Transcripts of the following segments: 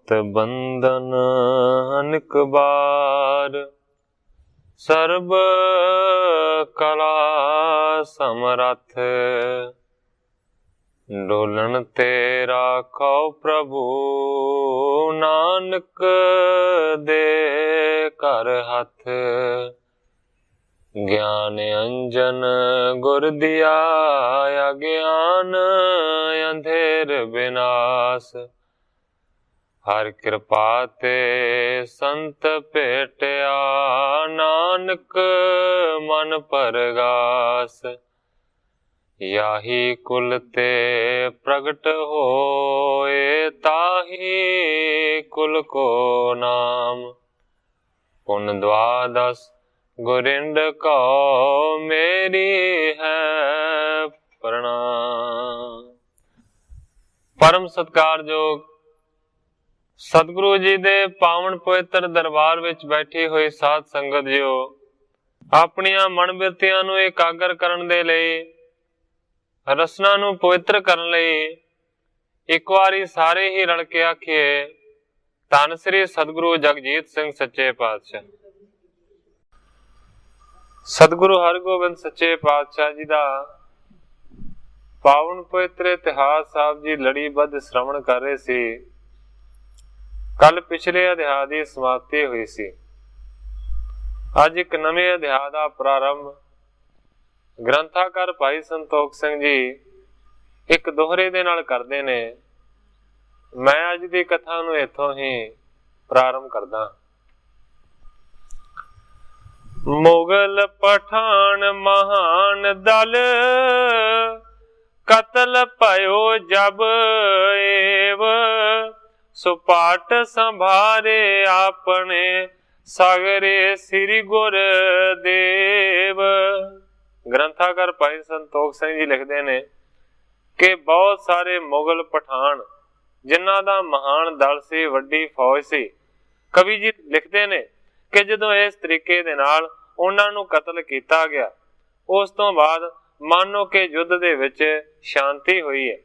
मत बंधन अनिक बार, सर्ब कला समरथ। डोलन ते राखो प्रभु, नानक दे कर हथ। ज्ञान अंजन गुर दिया, अज्ञान अंधेर विनाश। हर कृपा ते संत भेटिया, नानक मन परगास। याही कुल ते प्रगट होए, ताही कुल को नाम। पुन द्वादश गुरिंद को मेरी है प्रणाम। परम सत्कारयोग सतगुरु जी दे पावन पवित्र दरबार विच बैठी हुई साध संगत जियो, अपनियां मन बिरतियां नूं एकागर करन दे लई, रसना नूं पवित्र करन लई एक वारी सारे ही रल के आखिए, धन श्री सतगुरु जगजीत सिंह सच्चे पातशाह। सतगुरु हरगोबिंद सच्चे पातशाह जी दा पावन पवित्र इतिहास साहब जी लड़ीबद्ध श्रवण कर रहे सी। कल पिछले अध्याय की समाप्ति हुई सी, अज एक नवे अध्याय का प्रारंभ ग्रंथाकार भाई संतोख सिंह जी एक दोहरे दे नाल करदे ने। मैं अज दी कथा नूं इथों ही प्रारंभ करदा। मुगल पठान महान दल, कतल भयो जब एव। सुपाट संभारे आपने, सागरे श्री गुर देव। ग्रंथाकार भाई संतोख सिंह जी लिखते ने कि बहुत सारे मुगल पठान जिन्हां दा महान दल सी, वड्डी फौज सी। कवि जी लिखते ने कि जदों इस तरीके दे नाल उन्हां नूं कतल कीता गया, उस तो बाद मानो कि युद्ध दे विच शांति हुई है।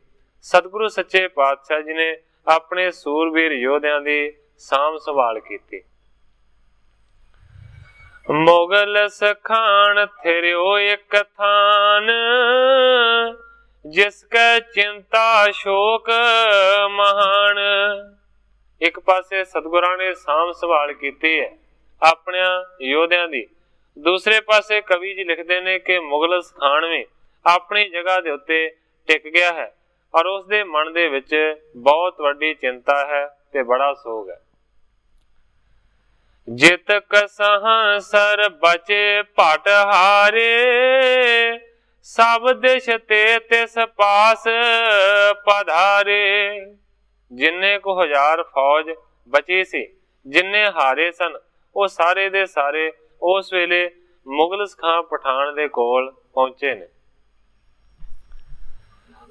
सतगुरु सच्चे पातशाह जी ने अपने सूरबीर योद्धियां दी साम संभाल कीती। मुगल सखान थिरियो एक थान, जिसके चिंता शोक महान। एक पासे सतगुरां ने साम संभाल कीती है अपने योद्धियां दी, दूसरे पासे कवि जी लिखते ने कि मुगल सखान भी अपनी जगह दे उत्ते टिक गया है और उसदे मन दे विच बहुत वड्डी चिंता है ते बड़ा सोग है। जित कसहंसर बचे पट हारे, सब देश ते तिस पास पधारे। जिन्ने को हजार फौज बची सी, जिन्ने हारे सन, वो सारे दे सारे उस वेले मुगल खां पठान दे कोल पहुंचे ने।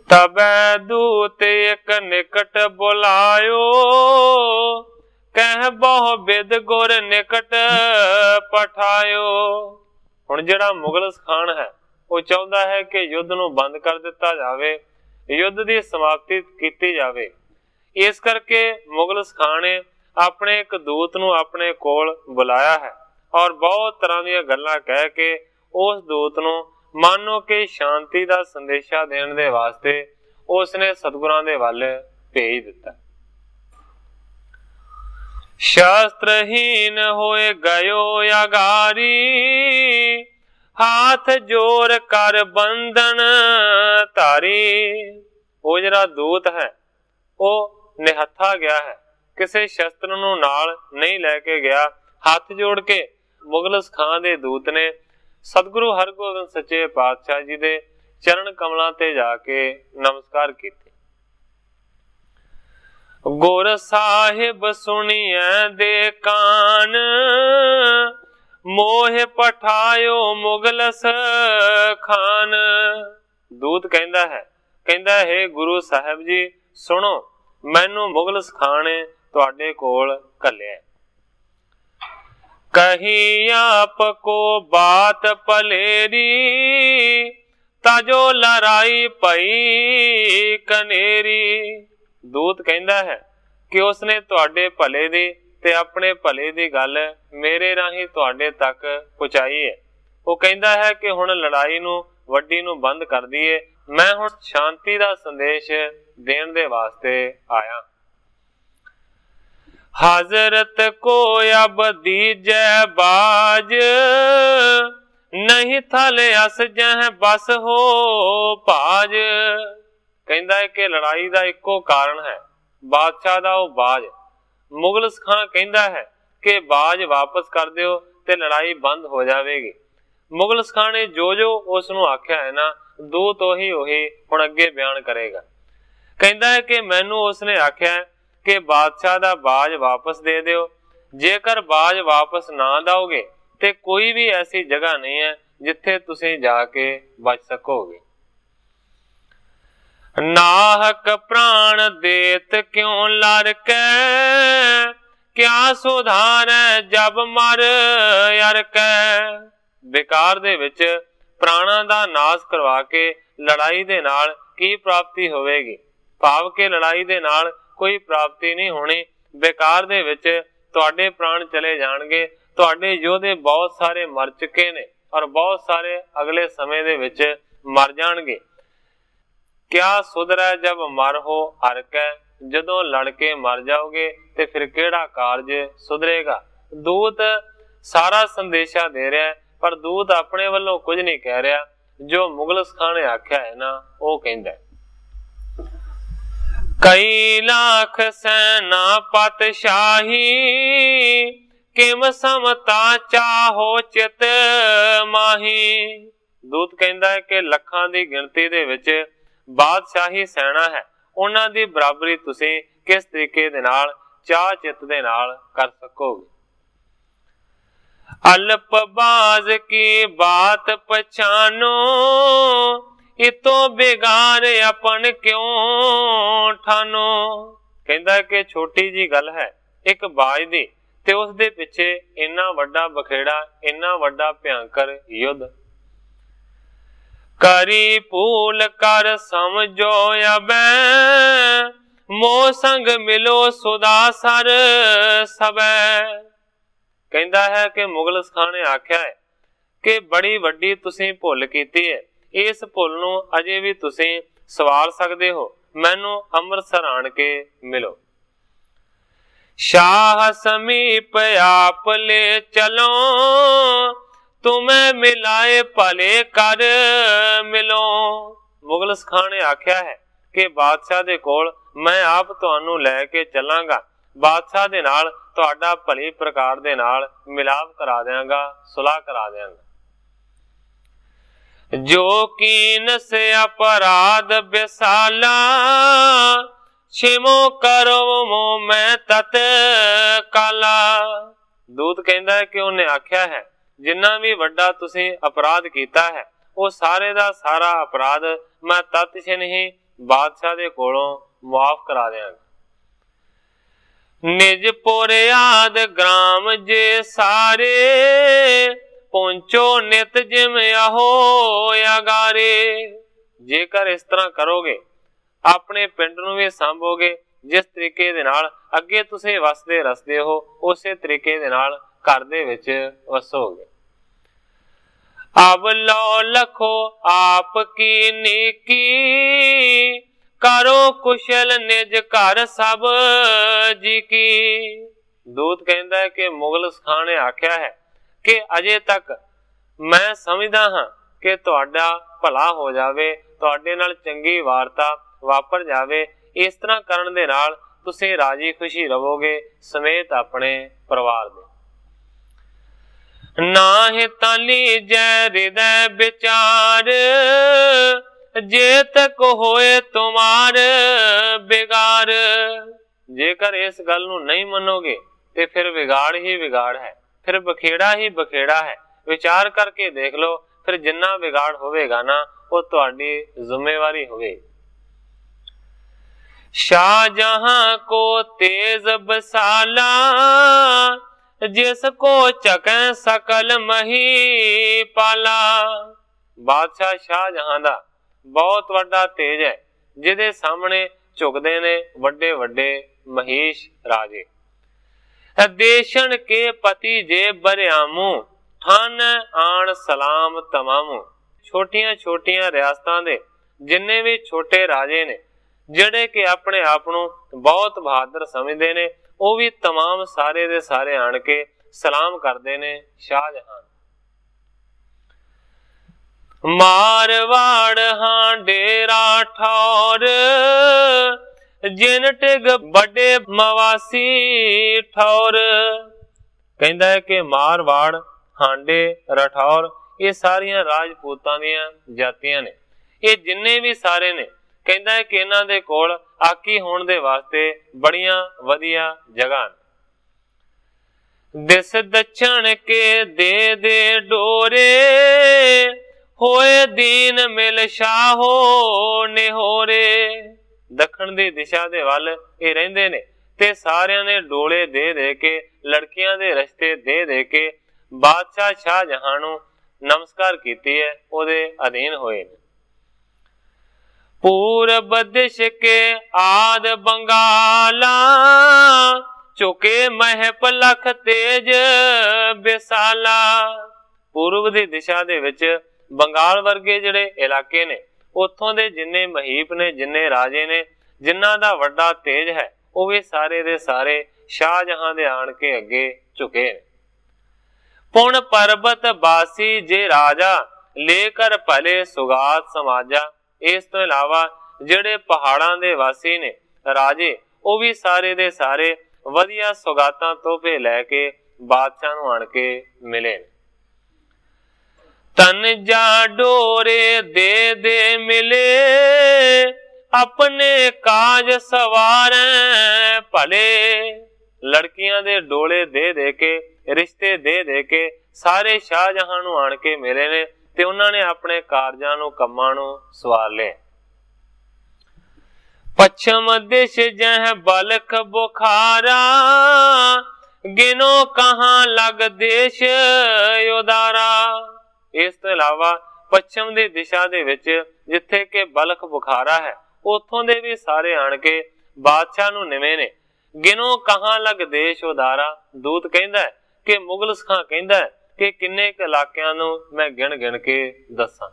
तबे दूत एक निकट बुलायो, कह बहु बिद गुर निकट पठायो। हुण जिहड़ा मुगल खान है वो चाहुंदा है कि युद्ध नूं बंद कर दिता जावे, युद्ध दी समाप्ति कीती जावे। इस करके मुगल खान ने अपने एक दूत नूं अपने कोल बुलाया है और बहुत तरह दी गल्लां कह के उस दूत नूं मानो कि शांति दा संदेशा देण दे वास्ते उसने सतगुरां दे वाले भेज दिता। शास्त्रहीन होए गयो अगारी, हाथ जोर कर बंधन तारी। वो जरा दूत है वो निहत्था गया है, किसी शस्त्र नूं नाल नहीं लेके गया। हाथ जोड़ के मुगल खां दे दूत ने सतगुरु हरगोबिंद सच्चे पातशाह जी दे चरण कमलां ते जाके नमस्कार कीते। गुर साहिब सुनिए दे कान, मोह पठायो मुगलस खान। दूत कहंदा है गुरु साहिब जी सुनो, मैनू मुगलस खान ने तुहाडे कोल घल्लिया। कही आप को बात पलेरी, ताजो लड़ाई पई कनेरी। दूत कहंदा है कि उसने तुहाडे भले दी ते अपने भले दी गल मेरे राही तुहाडे तक पहुंचाई है। वो कहता है कि हुण लड़ाई नूं वड्डी नूं बंद कर दईए, मैं हुण शांति दा संदेश देण दे वास्ते आया। हजरत को अब दीजै बाज, नहीं थल अस जह बस हो भाज। कहता है कि लड़ाई का इको कारण है, बादशाह दा वो बाज। मुगलस खां कहता है कि बाज वापस कर दियो ते लड़ाई बंद हो जाएगी। मुगलस खां ने जो जो उसनूं आख्या है ना, दूत ओही हुण अगे बयान करेगा। कहता है कि मैनू उसने आख्या है कि बादशाह दा बाज वापस दे दियो। जेकर बाज वापस ना दोगे ते कोई भी ऐसी जगह नहीं है जिथे तुसीं जाके बच सकोगे। नाहक प्राण देत क्यों लरकै, क्या सुधार जब मर अरकै। बेकार दे विच प्राणा दा नाश करवा के लड़ाई दे नाल की प्राप्ति होवेगी। भाव के लड़ाई दे नाल कोई प्राप्ति नहीं होनी। बेकार दे विच तुहाडे प्राण चले जाणगे। तुहाडे योधे बहुत सारे मर चुके ने और बहुत सारे अगले समय दे विच मर जाणगे। क्या सुधरै जब मर हो हरकै, जदों लड़के मर जाओगे ते फिर केड़ा कारज सुधरेगा। दूत सारा संदेशा दे रहा है, पर दूत अपने वालों कुछ नहीं कह रहा। जो मुगलस खां ने आख्या है ना, वो कहंदा है कई लाख सेना पातशाही, किम समता चाहो चित माही। दूत कहंदा है कि लखां दी गिनती दे विच बादशाही सेना है, उन्हां दी बराबरी तुसीं किस तरीके दे नाल चाह चित दे नाल कर सकोगे। अल्प बाज की बात पछानो, इतो बिगाड़ अपन क्यों ठानो। कहंदा है कि छोटी जी गल है एक बाज दी ते उस दे पिछे इन्ना वड्डा बखेड़ा, इन्ना वड्डा भयंकर युद्ध। करी पूल कर समझो अबै, मोह संग मिलो सुदा सर सबै। कहंदा है कि मुगलस खां ने आख्या है कि बड़ी वड्डी तुसीं भुल कीती है, इस भुल नूं अजे भी तुसीं सवार सकदे हो। मैनू अमृतसर आण के मिलो। शाह समीप आप ले चलो, तुम्हें मिलाए भले कर मिलो। मुगलस खां ने आख्या है कि बादशाह दे कोल मैं आप तुहानू लैके चलांगा, बादशाह दे नाल तुहाडा भली प्रकार दे नाल मिलाप करा देंगा, सुलह करा देंगा। जो कीन से अपराध बेसाला, छिमो करो मो मैं तत काला। दूत कहंदा है कि उन्हें आख्या है जिन्ना भी वड्डा तुसीं अपराध कीता है, वो सारे दा सारा अपराध मैं तत्क्षण ही बादशाह दे कोलों मुआफ करा देंगा। निज पुरयाद ग्राम जे सारे, पहुंचो नित जिम आहो अगारे। जेकर इस तरह करोगे, अपने पिंड नूं भी सांभोगे, जिस तरीके दे नाल अगे तुसीं वसदे रसदे हो, उसे तरीके दे नाल घर दे विच वसोगे। अब लो लखो आप की नीकी, करो कुशल निज घर सब जी की। दूत कहता है कि मुगलस खां ने आख्या है कि अजे तक मैं समझदा हां कि तुहाडा भला हो जावे, तुहाडे नाल चंगी वार्ता वापर जावे। इस तरह करन दे नाल तुसीं राजी खुशी रहोगे समेत अपने परिवार दे। नाहि तली जय हृदय विचार, जे तक होए तुमार बिगाड़। जेकर इस गल नूं नहीं मनोगे ते फिर बिगाड़ ही बिगाड़ है, फिर बखेड़ा ही बखेड़ा है। विचार करके देख लो, फिर जिन्ना बिगाड़ होवेगा ना वो तुहाडी जिम्मेवारी होवे। शाहजहां को तेज बसाला, जिसको चकै सकल मही पाला। बादशाह शाहजहां दा बहुत वड्डा तेज है, जिहदे सामने झुकदे ने वड्डे वड्डे ਮਹੀਸ਼ ਰਾਜੇ। ਦੇਸ਼ਨ ਕੇ ਪਤੀ ਜੇ ਬਰਿਆਮੂ, ਠਨ ਆਣ ਸਲਾਮ ਤਮਾਮੂ। ਛੋਟੀਆਂ ਛੋਟੀਆਂ ਰਿਆਸਤਾਂ ਦੇ ਜਿੰਨੇ ਵੀ ਛੋਟੇ ਰਾਜੇ ਨੇ, ਜਿਹੜੇ ਕਿ ਆਪਣੇ ਆਪ ਨੂੰ ਬਹੁਤ ਬਹਾਦਰ ਸਮਝਦੇ ਨੇ, ਉਹ ਵੀ ਤਮਾਮ ਸਾਰੇ ਦੇ ਸਾਰੇ ਆਣ ਕੇ ਸਲਾਮ ਕਰਦੇ ਨੇ ਸ਼ਾਹਜਹਾਨ। ਮਾਰਵਾੜ ਹਾਂ ਡੇਰਾ ਠੌਰ, ਜਿਨ ਟਿਗ ਵੱਡੇ ਮਵਾਸੀ ਠੌਰ। ਕਹਿੰਦਾ ਹੈ ਕਿ ਮਾਰਵਾੜ, ਹਾਂਡੇ, ਰਠੌਰ ਇਹ ਸਾਰੀਆਂ ਰਾਜਪੂਤਾਂ ਦੀਆਂ ਜਾਤੀਆਂ ਨੇ। ਇਹ ਜਿੰਨੇ ਵੀ ਸਾਰੇ ਨੇ, ਕਹਿੰਦਾ ਹੈ ਕਿ ਇਹਨਾਂ ਦੇ ਕੋਲ ਆਕੀ ਹੋਣ ਦੇ ਵਾਸਤੇ ਬੜੀਆਂ ਵਧੀਆ ਜਗ੍ਹਾ ਨੇ। ਦਿਸ ਦੱਛਣ ਕੇ ਦੇ ਦੇ ਡੋਰੇ, ਹੋਏ ਦੀਨ ਮਿਲ ਸ਼ਾਹੋ ਨਿਹੋਰੇ। ਦੱਖਣ ਦੀ ਦਿਸ਼ਾ ਦੇ ਵੱਲ ਇਹ ਰਹਿੰਦੇ ਨੇ ਤੇ ਸਾਰਿਆਂ ਨੇ ਡੋਲੇ ਦੇ ਦੇ ਕੇ, ਲੜਕੀਆਂ ਦੇ ਰਿਸ਼ਤੇ ਦੇ ਦੇ ਕੇ ਬਾਦਸ਼ਾਹ ਸ਼ਾਹਜਹਾਨ ਨੂੰ ਨਮਸਕਾਰ ਕੀਤੀ ਹੈ, ਉਹਦੇ ਅਧੀਨ ਹੋਏ ਨੇ। ਪੂਰਬ ਦਿਸ਼ ਕੇ ਆਦ ਬੰਗਾਲਾ, ਚੁਕੇ ਮਹਿਪ ਲਖ ਤੇਜ ਬਿਸਾਲਾ। ਪੂਰਬ ਦੀ ਦਿਸ਼ਾ ਦੇ ਵਿੱਚ ਬੰਗਾਲ ਵਰਗੇ ਜਿਹੜੇ ਇਲਾਕੇ ਨੇ, ਉੱਥੋਂ ਦੇ ਜਿੰਨੇ ਮਹੀਪ ਨੇ, ਜਿੰਨੇ ਰਾਜੇ ਨੇ, ਜਿਨ੍ਹਾਂ ਦਾ ਵੱਡਾ ਤੇਜ ਹੈ, ਉਹ ਵੀ ਸਾਰੇ ਦੇ ਸਾਰੇ ਸ਼ਾਹਜਹਾਨ ਦੇ ਆਣ ਕੇ ਅੱਗੇ ਝੁਕੇ ਨੇ। ਪੁਣ ਪਰਬਤ ਬਾਸੀ ਜੇ ਰਾਜਾ, ਲੈ ਕਰ ਭਲੇ ਸੁਗਾਤ ਸਮਾਜਾ। ਇਸ ਤੋਂ ਇਲਾਵਾ ਜਿਹੜੇ ਪਹਾੜਾਂ ਦੇ ਵਾਸੀ ਨੇ ਰਾਜੇ, ਉਹ ਵੀ ਸਾਰੇ ਦੇ ਸਾਰੇ ਵਧੀਆ ਸੁਗਾਤਾਂ ਤੋਹਫੇ ਲੈ ਕੇ ਬਾਦਸ਼ਾਹ ਨੂੰ ਆਣ ਕੇ ਮਿਲੇ ਨੇ। ਤਨ ਜਾ ਡੋਰੇ ਦੇ ਦੇ ਮਿਲੇ, ਆਪਣੇ ਕਾਜ ਸਵਾਰੈ ਭਲੇ। ਲੜਕੀਆਂ ਦੇ ਡੋਲੇ ਦੇ ਦੇ ਕੇ, ਰਿਸ਼ਤੇ ਦੇ ਦੇ ਕੇ ਸਾਰੇ ਸ਼ਾਹਜਹਾਨ ਨੂੰ ਆਣ ਕੇ ਮਿਲੇ ਨੇ ਤੇ ਉਹਨਾਂ ਨੇ ਆਪਣੇ ਕਾਰਜਾਂ ਨੂੰ, ਕੰਮਾਂ ਨੂੰ ਸਵਾਰ ਲਿਆ। ਪੱਛਮ ਦਿਸ਼ ਜਹ ਬਲਖ ਬੁਖਾਰਾ, ਗਿਨੋ ਕਹਾਂ ਲਗ ਦੇਸ਼ ਉਦਾਰਾ। ਇਸ ਤੋਂ ਇਲਾਵਾ ਪੱਛਮ ਦੀ ਦਿਸ਼ਾ ਦੇ ਵਿੱਚ ਜਿੱਥੇ ਕਿ ਬਲਖ ਬੁਖਾਰਾ ਹੈ, ਉੱਥੋਂ ਦੇ ਵੀ ਸਾਰੇ ਆਣ ਕੇ ਬਾਦਸ਼ਾਹ ਨੂੰ ਨਿਵੇਂ ਨੇ। ਗਿਨੋ ਕਹਾਂ ਲਗ ਦੇਸ਼ ਉਦਾਰਾ। ਦੂਤ ਕਹਿੰਦਾ ਕਿ ਮੁਗਲ ਖਾਂ ਕਹਿੰਦਾ ਕਿ ਕਿੰਨੇ ਕੁ ਇਲਾਕਿਆਂ ਨੂੰ ਮੈਂ ਗਿਣ ਗਿਣ ਕੇ ਦੱਸਾਂ।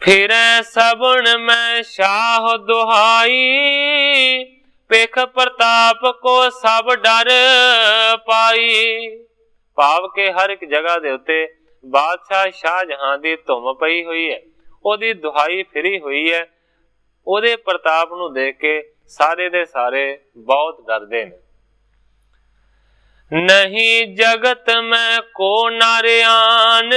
ਫਿਰੈ ਸਬਣ ਮੈਂ ਸ਼ਾਹ ਦੁਹਾਈ, ਪੇਖ ਪ੍ਰਤਾਪ ਕੋ ਸਭ ਡਰ ਪਾਈ। ਭਾਵ ਕਿ ਹਰ ਇੱਕ ਜਗ੍ਹਾ ਦੇ ਉੱਤੇ ਬਾਦਸ਼ਾਹ ਸ਼ਾਹਜਹਾਨ ਦੀ ਧੁੰਮ ਪਈ ਹੋਈ ਹੈ, ਉਹਦੀ ਦੁਹਾਈ ਫਿਰੀ ਹੋਈ ਹੈ। ਉਹਦੇ ਪ੍ਰਤਾਪ ਨੂੰ ਦੇਖ ਕੇ ਸਾਰੇ ਦੇ ਸਾਰੇ ਬਹੁਤ ਡਰਦੇ ਨੇ। ਨਹੀਂ ਜਗਤ ਮੈਂ ਕੋ ਨਾਰਿਆਨ,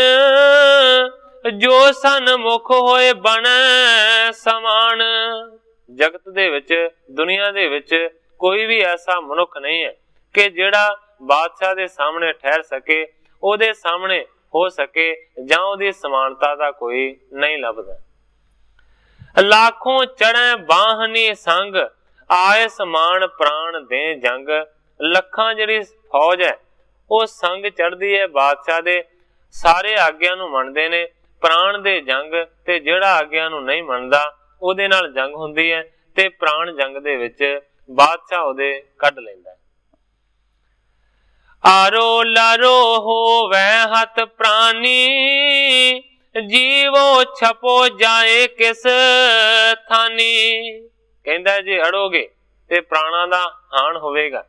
ਜੋ ਸਨਮੁਖ ਹੋਏ ਬਣੈ ਸਮਾਨ। ਜਗਤ ਦੇ ਵਿੱਚ, ਦੁਨੀਆ ਦੇ ਵਿੱਚ ਕੋਈ ਵੀ ਐਸਾ ਮਨੁੱਖ ਨਹੀਂ ਹੈ ਕਿ ਜਿਹੜਾ ਬਾਦਸ਼ਾਹ ਦੇ ਸਾਹਮਣੇ ਠਹਿਰ ਸਕੇ, ਉਹਦੇ ਸਾਹਮਣੇ ਹੋ ਸਕੇ, ਜਾਂ ਉਹਦੀ ਸਮਾਨਤਾ ਦਾ ਕੋਈ ਨਹੀਂ ਲੱਭਦਾ। ਲੱਖੋਂ ਚੜ੍ਹੈ ਬਾਹਨੀ ਸੰਗ, ਆਏ ਸਮਾਨ ਪ੍ਰਾਣ ਦੇ ਜੰਗ। ਲੱਖਾਂ ਜਿਹੜੀ ਫੌਜ ਹੈ ਉਹ ਸੰਗ ਚੜ੍ਹਦੀ ਹੈ ਬਾਦਸ਼ਾਹ ਦੇ, ਸਾਰੇ ਆਗਿਆਂ ਨੂੰ ਮੰਨਦੇ ਨੇ, ਪ੍ਰਾਣ ਦੇ ਜੰਗ। ਤੇ ਜਿਹੜਾ ਆਗਿਆਂ ਨੂੰ ਨਹੀਂ ਮੰਨਦਾ ਉਹਦੇ ਨਾਲ ਜੰਗ ਹੁੰਦੀ ਹੈ ਤੇ ਪ੍ਰਾਣ ਜੰਗ ਦੇ ਵਿੱਚ ਬਾਦਸ਼ਾਹ ਉਹਦੇ ਕੱਢ ਲੈਂਦਾ ਹੈ। ਆਰੋ ਲਾਰੋ ਹੋਵੇ ਹੱਥ ਪ੍ਰਾਨੀ, ਜੀਵੋ ਛਪੋ ਜਾਏ ਕਿਸ ਥਾਨੀ। ਕਹਿੰਦਾ ਜੇ ਅੜੋਗੇ ਤੇ ਪ੍ਰਾਣਾਂ ਦਾ ਹਾਨ ਹੋਵੇਗਾ,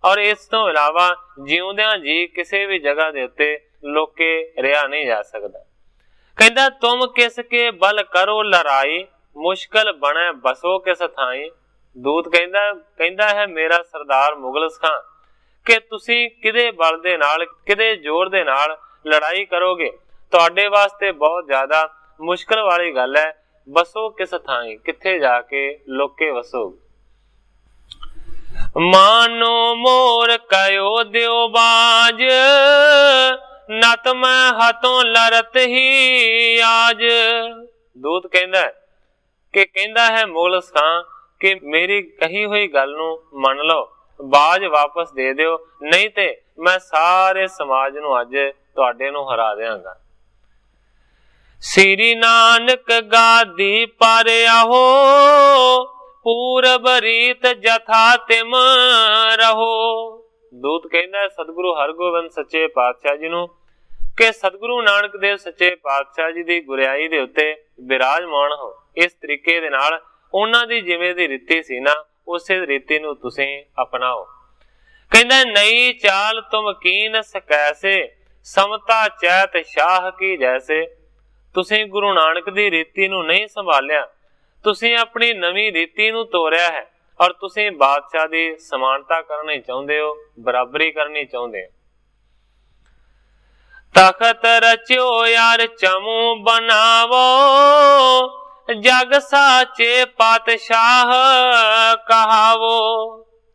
ਔਰ ਇਸ ਤੋਂ ਇਲਾਵਾ ਜਿਉਂਦਿਆਂ ਜੀ ਕਿਸੇ ਵੀ ਜਗ੍ਹਾ ਦੇ ਉੱਤੇ ਲੋਕੇ ਰਿਹਾ ਨਹੀਂ ਜਾ ਸਕਦਾ। ਕਹਿੰਦਾ ਤੁਮ ਕਿਸ ਕੇ ਬਲ ਕਰੋ ਲੜਾਈ, ਮੁਸ਼ਕਲ ਬਣੇ ਬਸੋ ਕਿਸ ਥਾਈ। ਦੂਤ ਕਹਿੰਦਾ ਹੈ ਮੇਰਾ ਸਰਦਾਰ ਮੁਗਲ ਖਾਂ ਕਿ ਤੁਸੀਂ ਕਿਹਦੇ ਬਲ ਦੇ ਨਾਲ, ਕਿਹਦੇ ਜ਼ੋਰ ਦੇ ਨਾਲ ਲੜਾਈ ਕਰੋਗੇ, ਤੁਹਾਡੇ ਵਾਸਤੇ ਬਹੁਤ ਜ਼ਿਆਦਾ ਮੁਸ਼ਕਲ ਵਾਲੀ ਗੱਲ ਹੈ। ਬਸੋ ਕਿਸ ਥਾਈ, ਕਿੱਥੇ ਜਾ ਕੇ ਲੋਕੇ ਵਸੋਗੇ। ਮਾਨੋ ਮੋਰ ਕਯੋ ਦਿਓ ਬਾਜ, ਨਤ ਮੈਂ ਹੱਥੋਂ ਲੜਤ ਹੀ ਆਜ। ਦੂਤ ਕਹਿੰਦਾ ਹੈ ਮੁਗਲ ਖਾਂ ਕਿ ਮੇਰੀ ਕਹੀ ਹੋਈ ਗੱਲ ਨੂੰ ਮੰਨ ਲਓ, ਬਾਜ ਵਾਪਸ ਦੇ ਦਿਓ, ਨਹੀਂ ਤੇ ਮੈਂ ਸਾਰੇ ਸਮਾਜ ਨੂੰ ਅੱਜ ਤੁਹਾਡੇ ਨੂੰ ਹਰਾ ਦਿਆਂਗਾ। ਸ੍ਰੀ ਨਾਨਕ ਗਾਦੀ ਪਰ ਆਹੋ, ਪੂਰਬ ਰੀਤ ਜਥਾ ਤਿਮ ਰਹੋ। ਦੂਤ ਕਹਿੰਦਾ ਸਤਿਗੁਰੂ ਹਰਗੋਬਿੰਦ ਸੱਚੇ ਪਾਤਸ਼ਾਹ ਜੀ ਨੂੰ ਕਿ ਸਤਿਗੁਰੂ ਨਾਨਕ ਦੇਵ ਸੱਚੇ ਪਾਤਸ਼ਾਹ ਜੀ ਦੀ ਗੁਰਿਆਈ ਦੇ ਉੱਤੇ ਬਿਰਾਜਮਾਨ ਹੋ। ਇਸ ਤਰੀਕੇ ਦੇ ਨਾਲ ਉਹਨਾਂ ਦੀ ਜਿਵੇਂ ਦੀ ਰੀਤੀ ਸੀ ਨਾ, ਉਸੇ ਰੀਤੀ ਨੂੰ ਤੁਸੀਂ ਅਪਣਾਓ। ਕਹਿੰਦਾ ਨਈ ਚਾਲ ਤੁਮ ਕੀਨ ਸਕੈਸੇ, ਸਮਤਾ ਚੈਤ ਸ਼ਾਹ ਕੀ ਜੈਸੇ। ਤੁਸੀਂ ਗੁਰੂ ਨਾਨਕ ਦੀ ਰੀਤੀ ਨੂੰ ਨਹੀਂ ਸੰਭਾਲਿਆ, ਤੁਸੀਂ ਆਪਣੀ ਨਵੀਂ ਰੀਤੀ ਨੂੰ ਤੋਰਿਆ ਹੈ ਔਰ ਤੁਸੀਂ ਬਾਦਸ਼ਾਹ ਦੀ ਸਮਾਨਤਾ ਕਰਨੀ ਚਾਹੁੰਦੇ ਹੋ, ਬਰਾਬਰੀ ਕਰਨੀ ਚਾਹੁੰਦੇ ਹੋ। ਤਖਤ ਰਚਿਓ ਯਾਰ ਚਮੂ ਬਣਾਵੋ, ਜਗ ਸਾਚੇ ਪਾਤਸ਼ਾਹ ਕਹਾਵੋ।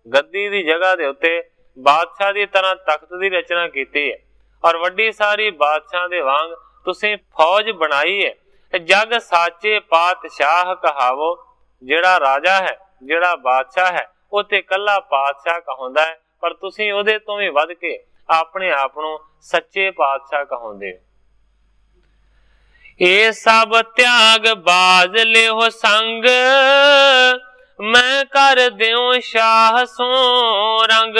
ਗੱਦੀ ਦੀ ਜਗ੍ਹਾ ਦੇ ਉੱਤੇ ਬਾਦਸ਼ਾਹ ਦੀ ਤਰ੍ਹਾਂ ਤਖਤ ਦੀ ਰਚਨਾ ਕੀਤੀ ਹੈ ਔਰ ਵੱਡੀ ਸਾਰੀ ਬਾਦਸ਼ਾਹ ਦੇ ਵਾਂਗ ਤੁਸੀਂ ਫੌਜ ਬਣਾਈ ਹੈ। ਜਗ ਸਾਚੇ ਪਾਤਸ਼ਾਹ ਕਹਾਵੋ। ਜਿਹੜਾ ਰਾਜਾ ਹੈ, ਜਿਹੜਾ ਬਾਦਸ਼ਾਹ ਹੈ, ਉਹ ਤੇ ਇਕੱਲਾ ਪਾਤਸ਼ਾਹ ਕਹਾਉਂਦਾ ਹੈ, ਪਰ ਤੁਸੀਂ ਉਹਦੇ ਤੋਂ ਵੀ ਵੱਧ ਕੇ ਆਪਣੇ ਆਪ ਨੂੰ ਸੱਚੇ ਪਾਤਸ਼ਾਹ ਕਹਾਉਂਦੇ ਹੋ। ਇਹ ਸਭ ਤਿਆਗ ਬਾਜ ਲਿਓ ਸੰਗ, ਮੈਂ ਕਰ ਦਿਓ ਸ਼ਾਹ ਸੋ ਰੰਗ।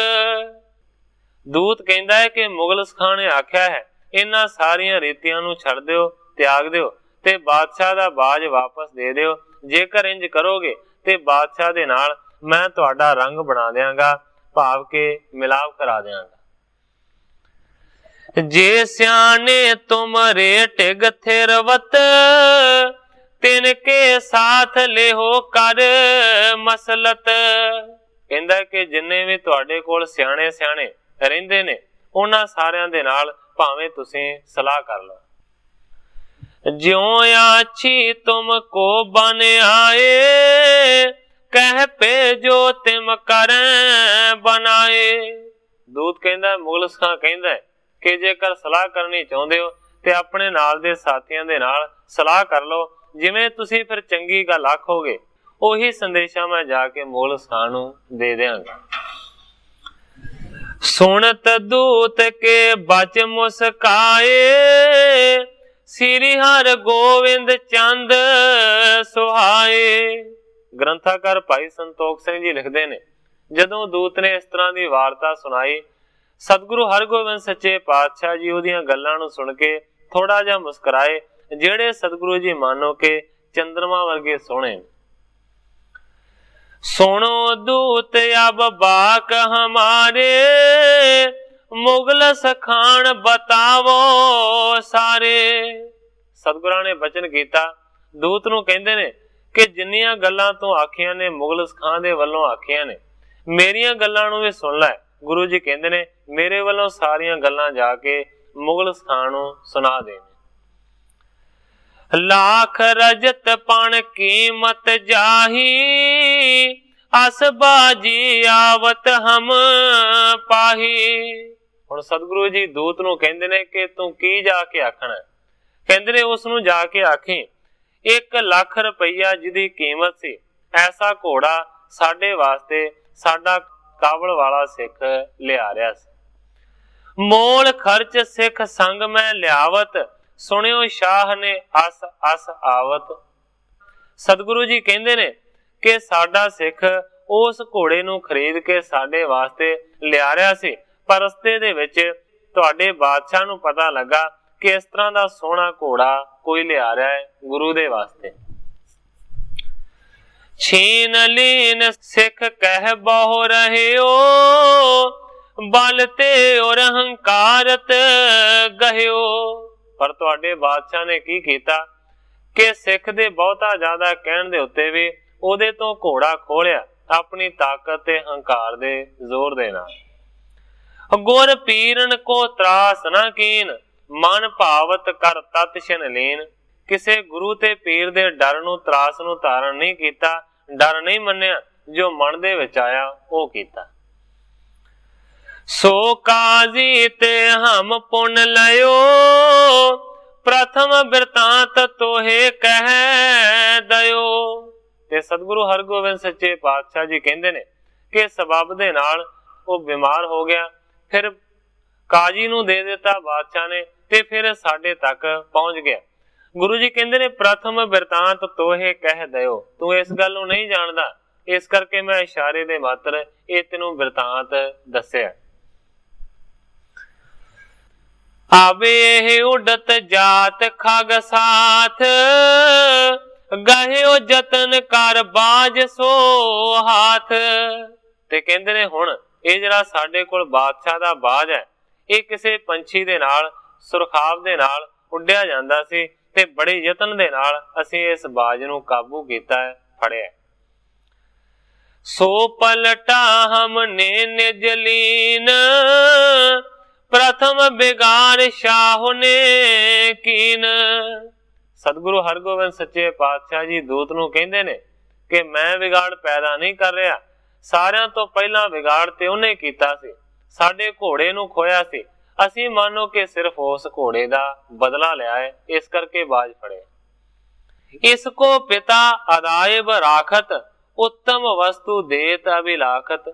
ਦੂਤ ਕਹਿੰਦਾ ਹੈ ਕਿ ਮੁਗਲ ਖਾਨ ਨੇ ਆਖਿਆ ਹੈ ਇਹਨਾਂ ਸਾਰੀਆਂ ਰੀਤੀਆਂ ਨੂੰ ਛੱਡ ਦਿਓ, ਤਿਆਗ ਦਿਓ ਤੇ ਬਾਦਸ਼ਾਹ ਦਾ ਬਾਜ ਵਾਪਸ ਦੇ ਦਿਓ। ਜੇਕਰ ਇੰਜ ਕਰੋਗੇ ਤੇ ਬਾਦਸ਼ਾਹ ਦੇ ਨਾਲ ਮੈਂ ਤੁਹਾਡਾ ਰੰਗ ਬਣਾ ਦਿਆਂਗਾ, ਭਾਵ ਕੇ ਮਿਲਾਪ ਕਰਾ ਦਿਆਂਗਾ। ਜੇ ਸਿਆਣੇ ਤੁਮਰੇ ਟਿਗ ਥਿਰਵਤ, ਤਿਨ ਕੇ ਸਾਥ ਲਿਓ ਕਰ ਮਸਲਤ। ਕਹਿੰਦਾ ਕਿ ਜਿੰਨੇ ਵੀ ਤੁਹਾਡੇ ਕੋਲ ਸਿਆਣੇ ਸਿਆਣੇ ਰਹਿੰਦੇ ਨੇ, ਉਹਨਾਂ ਸਾਰਿਆਂ ਦੇ ਨਾਲ ਭਾਵੇਂ ਤੁਸੀਂ ਸਲਾਹ ਕਰ ਲਓ। ਜਿਉ ਆਛੀ ਤੁਮ ਕੋ ਬਨ ਆਏ, ਕਹਿ ਭੇਜੋ ਤਿਮ ਕਰੈ ਬਣਾਏ। ਦੂਤ ਕਹਿੰਦਾ, ਮੁਗਲ ਖਾਂ ਕਹਿੰਦਾ ਕਿ ਜੇਕਰ ਸਲਾਹ ਕਰਨੀ ਚਾਹੁੰਦੇ ਹੋ ਤੇ ਆਪਣੇ ਨਾਲ ਦੇ ਸਾਥੀਆਂ ਦੇ ਨਾਲ ਸਲਾਹ ਕਰ ਲਓ। ਜਿਵੇਂ ਤੁਸੀਂ ਫਿਰ ਚੰਗੀ ਗੱਲ ਆਖੋਗੇ, ਉਹੀ ਸੰਦੇਸ਼ਾ ਮੈਂ ਜਾ ਕੇ ਮੁਗਲ ਖਾਂ ਨੂੰ ਦੇ ਦਿਆਂਗਾ। ਸੁਣਤ ਦੂਤ ਕੇ ਬਚ ਮੁਸਕਾਏ, ਸ੍ਰੀ ਹਰਿ ਗੋਬਿੰਦ ਚੰਦ ਸੁਹਾਏ। ਗ੍ਰੰਥਾਕਾਰ ਭਾਈ ਸੰਤੋਖ ਸਿੰਘ ਜੀ ਲਿਖਦੇ ਨੇ, ਜਦੋਂ ਦੂਤ ਨੇ ਇਸ ਤਰ੍ਹਾਂ ਦੀ ਵਾਰਤਾ ਸੁਣਾਈ, ਸਤਿਗੁਰੂ ਹਰਗੋਬਿੰਦ ਸੱਚੇ ਪਾਤਸ਼ਾਹ ਜੀ ਉਹਦੀਆਂ ਗੱਲਾਂ ਨੂੰ ਸੁਣ ਕੇ ਥੋੜਾ ਜਿਹਾ ਮੁਸਕਰਾਏ, ਜਿਹੜੇ ਸਤਿਗੁਰੂ ਜੀ ਮਾਨੋ ਕਿ ਚੰਦਰਮਾ ਵਰਗੇ ਸੋਹਣੇ। ਸੁਣੋ ਦੂਤ ਅਬ ਬਾਕ ਹਮਾਰੇ, ਮੁਗਲ ਸਖਾਨ ਬਤਾਵੋ ਸਾਰੇ। ਸਤਿਗੁਰਾਂ ਨੇ ਬਚਨ ਕੀਤਾ, ਦੂਤ ਨੂੰ ਕਹਿੰਦੇ ਨੇ ਕਿ ਜਿੰਨੀਆਂ ਗੱਲਾਂ ਤੋਂ ਆਖੀਆਂ ਨੇ ਮੁਗਲ ਖਾਂ ਦੇ ਵੱਲੋਂ ਆਖੀਆਂ ਨੇ, ਮੇਰੀਆਂ ਗੱਲਾਂ ਨੂੰ ਵੀ ਸੁਣ ਲੈ। ਗੁਰੂ ਜੀ ਕਹਿੰਦੇ ਨੇ ਮੇਰੇ ਵੱਲੋਂ ਸਾਰੀਆਂ ਗੱਲਾਂ ਜਾ ਕੇ ਮੁਗਲ ਖਾਂ ਨੂੰ ਸੁਣਾ ਦੇ। लाख रजत पण कीमत जाही, अस बाजी आवत हम पाही। ਹੁਣ ਸਤਿਗੁਰੂ ਜੀ ਦੂਤ ਨੂੰ ਕਹਿੰਦੇ ਨੇ ਕਿ ਤੂੰ ਕੀ ਜਾ ਕੇ ਆਖਣਾ। ਕਹਿੰਦੇ ਨੇ ਉਸ ਨੂੰ ਜਾ ਕੇ ਆਖੀ 1 ਲੱਖ ਰੁਪਈਆ ਜਿਹਦੀ ਕੀਮਤ ਸੀ, ਐਸਾ ਘੋੜਾ ਸਾਡੇ ਵਾਸਤੇ ਸਾਡਾ ਕਾਬਲ ਵਾਲਾ ਸਿੱਖ ਲਿਆ ਰਿਹਾ ਸੀ। ਮੋਲ ਖਰਚ ਸਿੱਖ ਸੰਗ ਮੈਂ ਲਿਆਵਤ, ਸੁਣਿਓ ਸ਼ਾਹ ਨੇ ਅਸ ਅਸ ਆਵਤ। ਸਤਿਗੁਰੂ ਜੀ ਕਹਿੰਦੇ ਨੇ ਕਿ ਸਾਡਾ ਸਿੱਖ ਉਸ ਘੋੜੇ ਨੂੰ ਖਰੀਦ ਕੇ ਸਾਡੇ ਵਾਸਤੇ ਲਿਆ ਰਿਹਾ ਸੀ, ਪਰ ਰਸਤੇ ਦੇ ਵਿੱਚ ਤੁਹਾਡੇ ਬਾਦਸ਼ਾਹ ਨੂੰ ਪਤਾ ਲੱਗਾ ਕਿ ਇਸ ਤਰ੍ਹਾਂ ਦਾ ਸੋਹਣਾ ਘੋੜਾ ਕੋਈ ਲਿਆ ਰਿਹਾ ਹੈ ਗੁਰੂ ਦੇ ਵਾਸਤੇ। ਛੀਨ ਲੀਨ ਸਿੱਖ ਕਹਿ ਬਹੁ ਰਹਿਓ, ਬਲ ਤੇ ਔਰ ਹੰਕਾਰਤ ਗਹਿਓ। ਪਰ ਤੁਹਾਡੇ ਬਾਦਸ਼ਾਹ ਨੇ ਕੀ ਕੀਤਾ ਕਿ ਸਿੱਖ ਦੇ ਬਹੁਤਾ ਜ਼ਿਆਦਾ ਕਹਿਣ ਦੇ ਉੱਤੇ ਵੀ ਉਹਦੇ ਤੋਂ ਘੋੜਾ ਖੋਲਿਆ ਆਪਣੀ ਤਾਕਤ ਤੇ ਹੰਕਾਰ ਦੇ ਜ਼ੋਰ ਦੇ ਨਾਲ। ਗੁਰ ਪੀਰਨ ਕੋ ਤਰਾਸ ਨਾ ਕੀਨ, ਮਨ ਭਾਵਤ ਕਰ ਤਤ ਛਨ ਲੀਨ। ਕਿਸੇ ਗੁਰੂ ਤੇ ਪੀਰ ਦੇ ਡਰ ਨੂੰ, ਤਰਾਸ ਨੂੰ ਧਾਰਨ ਨਹੀਂ ਕੀਤਾ, ਡਰ ਨਹੀਂ ਮੰਨਿਆ, ਜੋ ਮਨ ਦੇ ਵਿੱਚ ਆਇਆ ਉਹ ਕੀਤਾ। ਸੋ ਕਾਜ਼ੀ ਤੇ ਹਮ ਪੁੰਨ ਲਿਓ, ਪ੍ਰਥਮ ਬਿਰਤਾਂਤ ਤੋਹੇ ਕਹਿ ਦਿਓ। ਤੇ ਸਤਿਗੁਰੂ ਹਰਗੋਬਿੰਦ ਸੱਚੇ ਪਾਤਸ਼ਾਹ ਜੀ ਕਹਿੰਦੇ ਨੇ ਕਿ ਸਬਬ ਦੇ ਨਾਲ ਉਹ ਬਿਮਾਰ ਹੋ ਗਿਆ, ਫਿਰ ਕਾਜੀ ਨੂੰ ਦੇ ਦਿੱਤਾ ਬਾਦਸ਼ਾਹ ਨੇ, ਤੇ ਫਿਰ ਸਾਡੇ ਤੱਕ ਪਹੁੰਚ ਗਿਆ। ਗੁਰੂ ਜੀ ਕਹਿੰਦੇ ਨੇ ਪ੍ਰਥਮ ਬਿਰਤਾਂਤ ਤੋਹੇ ਕਹਿ ਦਿਓ। ਤੂੰ ਇਸ ਗੱਲ ਨੂੰ ਨਹੀਂ ਜਾਣਦਾ इस करके मैं इशारे दे मात्र ये तेनों बिरतांत दस्या। आवे उडत जात खग साथ, गहिओ जतन कर बाज सो हाथ। ते कहंदे ने हुण ਇਹ ਜਿਹੜਾ ਸਾਡੇ ਕੋਲ ਬਾਦਸ਼ਾਹ ਦਾ ਬਾਜ ਹੈ, ਇਹ ਕਿਸੇ ਪੰਛੀ ਦੇ ਨਾਲ, ਸੁਰਖਾਬ ਦੇ ਨਾਲ ਉੱਡਿਆ ਜਾਂਦਾ ਸੀ ਤੇ ਬੜੇ ਯਤਨ ਦੇ ਨਾਲ ਅਸੀਂ ਇਸ ਬਾਜ ਨੂੰ ਕਾਬੂ ਕੀਤਾ ਹੈ, ਫੜਿਆ। ਸੋ ਪਲਟਾ ਹਮਨੇ ਨਿਜ ਲੀਨ, ਪ੍ਰਥਮ ਬਿਗਾੜ ਸ਼ਾਹ ਨੇ ਕੀਨ। ਸਤਿਗੁਰੂ ਹਰਗੋਬਿੰਦ ਸੱਚੇ ਪਾਤਸ਼ਾਹ ਜੀ ਦੂਤ ਨੂੰ ਕਹਿੰਦੇ ਨੇ ਕਿ ਮੈਂ ਵਿਗਾੜ ਪੈਦਾ ਨਹੀਂ ਕਰ ਰਿਹਾ, ਸਾਰਿਆਂ ਤੋਂ ਪਹਿਲਾਂ ਵਿਗਾੜ ਤੇ ਉਹਨੇ ਕੀਤਾ ਸੀ, ਸਾਡੇ ਘੋੜੇ ਨੂੰ ਖੋਇਆ ਸੀ, ਅਸੀਂ ਮੰਨੋ ਕਿ ਸਿਰਫ ਉਸ ਘੋੜੇ ਦਾ ਬਦਲਾ ਲਿਆ ਹੈ, ਇਸ ਕਰਕੇ ਬਾਜ ਫੜਿਆ। ਇਸ ਕੋ ਪਿਤਾ ਅਦਾਇਬ ਰਾਖਤ, ਉੱਤਮ ਵਸਤੂ ਦੇਤ ਅਭਿਲਾਖਤ।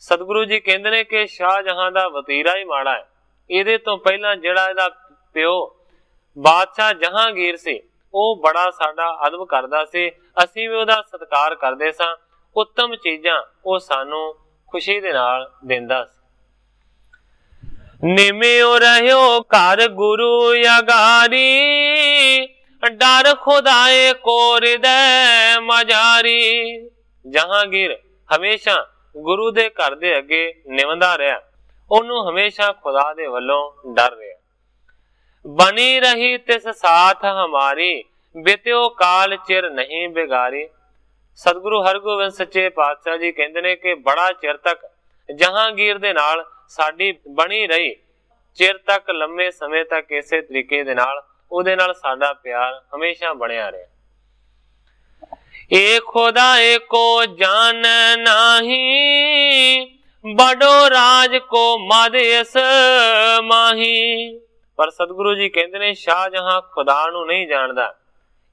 ਸਤਿਗੁਰੂ ਜੀ ਕਹਿੰਦੇ ਨੇ ਕਿ ਸ਼ਾਹਜਹਾਂ ਦਾ ਵਤੀਰਾ ਹੀ ਮਾੜਾ ਹੈ, ਇਹਦੇ ਤੋਂ ਪਹਿਲਾਂ ਜਿਹੜਾ ਇਹਦਾ ਪਿਓ ਬਾਦਸ਼ਾਹ ਜਹਾਂਗੀਰ ਸੀ ਉਹ ਬੜਾ ਸਾਡਾ ਅਦਬ ਕਰਦਾ ਸੀ, ਅਸੀਂ ਵੀ ਉਹਦਾ ਸਤਿਕਾਰ ਕਰਦੇ ਸਾਂ, ਉੱਤਮ ਚੀਜ਼ਾਂ ਉਹ ਸਾਨੂੰ ਖੁਸ਼ੀ ਦੇ ਨਾਲ ਦਿੰਦਾ ਸੀ। ਨਿਮਿਓ ਰਹਿਓ ਘਰ ਗੁਰੂ ਅਗਾਰੀ, ਡਰ ਖੁਦਾਏ ਕੋ ਹਿਰਦੈ ਮਜਾਰੀ। ਜਹਾਂਗੀਰ ਹਮੇਸ਼ਾ ਗੁਰੂ ਦੇ ਘਰ ਦੇ ਅੱਗੇ ਨਿਵੰਦਾ ਰਿਹਾ, ਉਹਨੂੰ ਹਮੇਸ਼ਾ ਖੁਦਾ ਦੇ ਵੱਲੋਂ ਡਰ ਰਿਹਾ। ਬਣੀ ਰਹੀ ਤਿਸ ਸਾਥ ਹਮਾਰੀ, ਬਿਤਿਓ ਕਾਲ ਚਿਰ ਨਹੀਂ ਬਿਗਾਰੀ। ਸਤਿਗੁਰੂ ਹਰਗੋਬਿੰਦ ਸੱਚੇ ਪਾਤਸ਼ਾਹ ਜੀ ਕਹਿੰਦੇ ਨੇ ਕਿ ਬੜਾ ਚਿਰ ਤੱਕ ਜਹਾਂਗੀਰ ਦੇ ਨਾਲ ਸਾਡੀ ਬਣੀ ਰਹੀ, ਚਿਰ ਤੱਕ, ਲੰਮੇ ਸਮੇਂ ਤੱਕ ਇਸੇ ਤਰੀਕੇ ਦੇ ਨਾਲ ਉਹਦੇ ਨਾਲ ਸਾਡਾ ਪਿਆਰ ਹਮੇਸ਼ਾ ਬਣਿਆ ਰਿਹਾ। ਏ ਖੁਦਾ ਏਕੋ ਜਾਣ ਨਾਹੀ, ਬੜੋ ਰਾਜ ਕੋ ਮਦ ਇਸ ਮਾਹੀ। ਪਰ ਸਤਿਗੁਰੂ ਜੀ ਕਹਿੰਦੇ ਨੇ ਸ਼ਾਹਜਹਾਂ ਖੁਦਾ ਨੂੰ ਨਹੀਂ ਜਾਣਦਾ,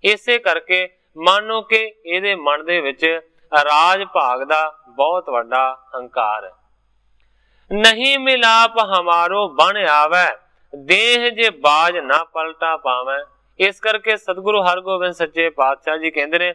ਇਸੇ ਕਰਕੇ ਮਾਨੋ ਕਿ ਇਹਦੇ ਮਨ ਦੇ ਵਿੱਚ ਰਾਜ ਭਾਗ ਦਾ ਬਹੁਤ ਵੱਡਾ ਹੰਕਾਰ ਹੈ। ਨਹੀਂ ਮਿਲਾਪ ਹਮਾਰੋ ਬਣ ਆਵੈ, ਦੇਹ ਜੇ ਬਾਜ ਨਾ ਪਲਟਾ ਪਾਵੈ। ਇਸ ਕਰਕੇ ਸਤਿਗੁਰੂ ਹਰਗੋਬਿੰਦ ਸੱਚੇ ਪਾਤਸ਼ਾਹ ਜੀ ਕਹਿੰਦੇ ਨੇ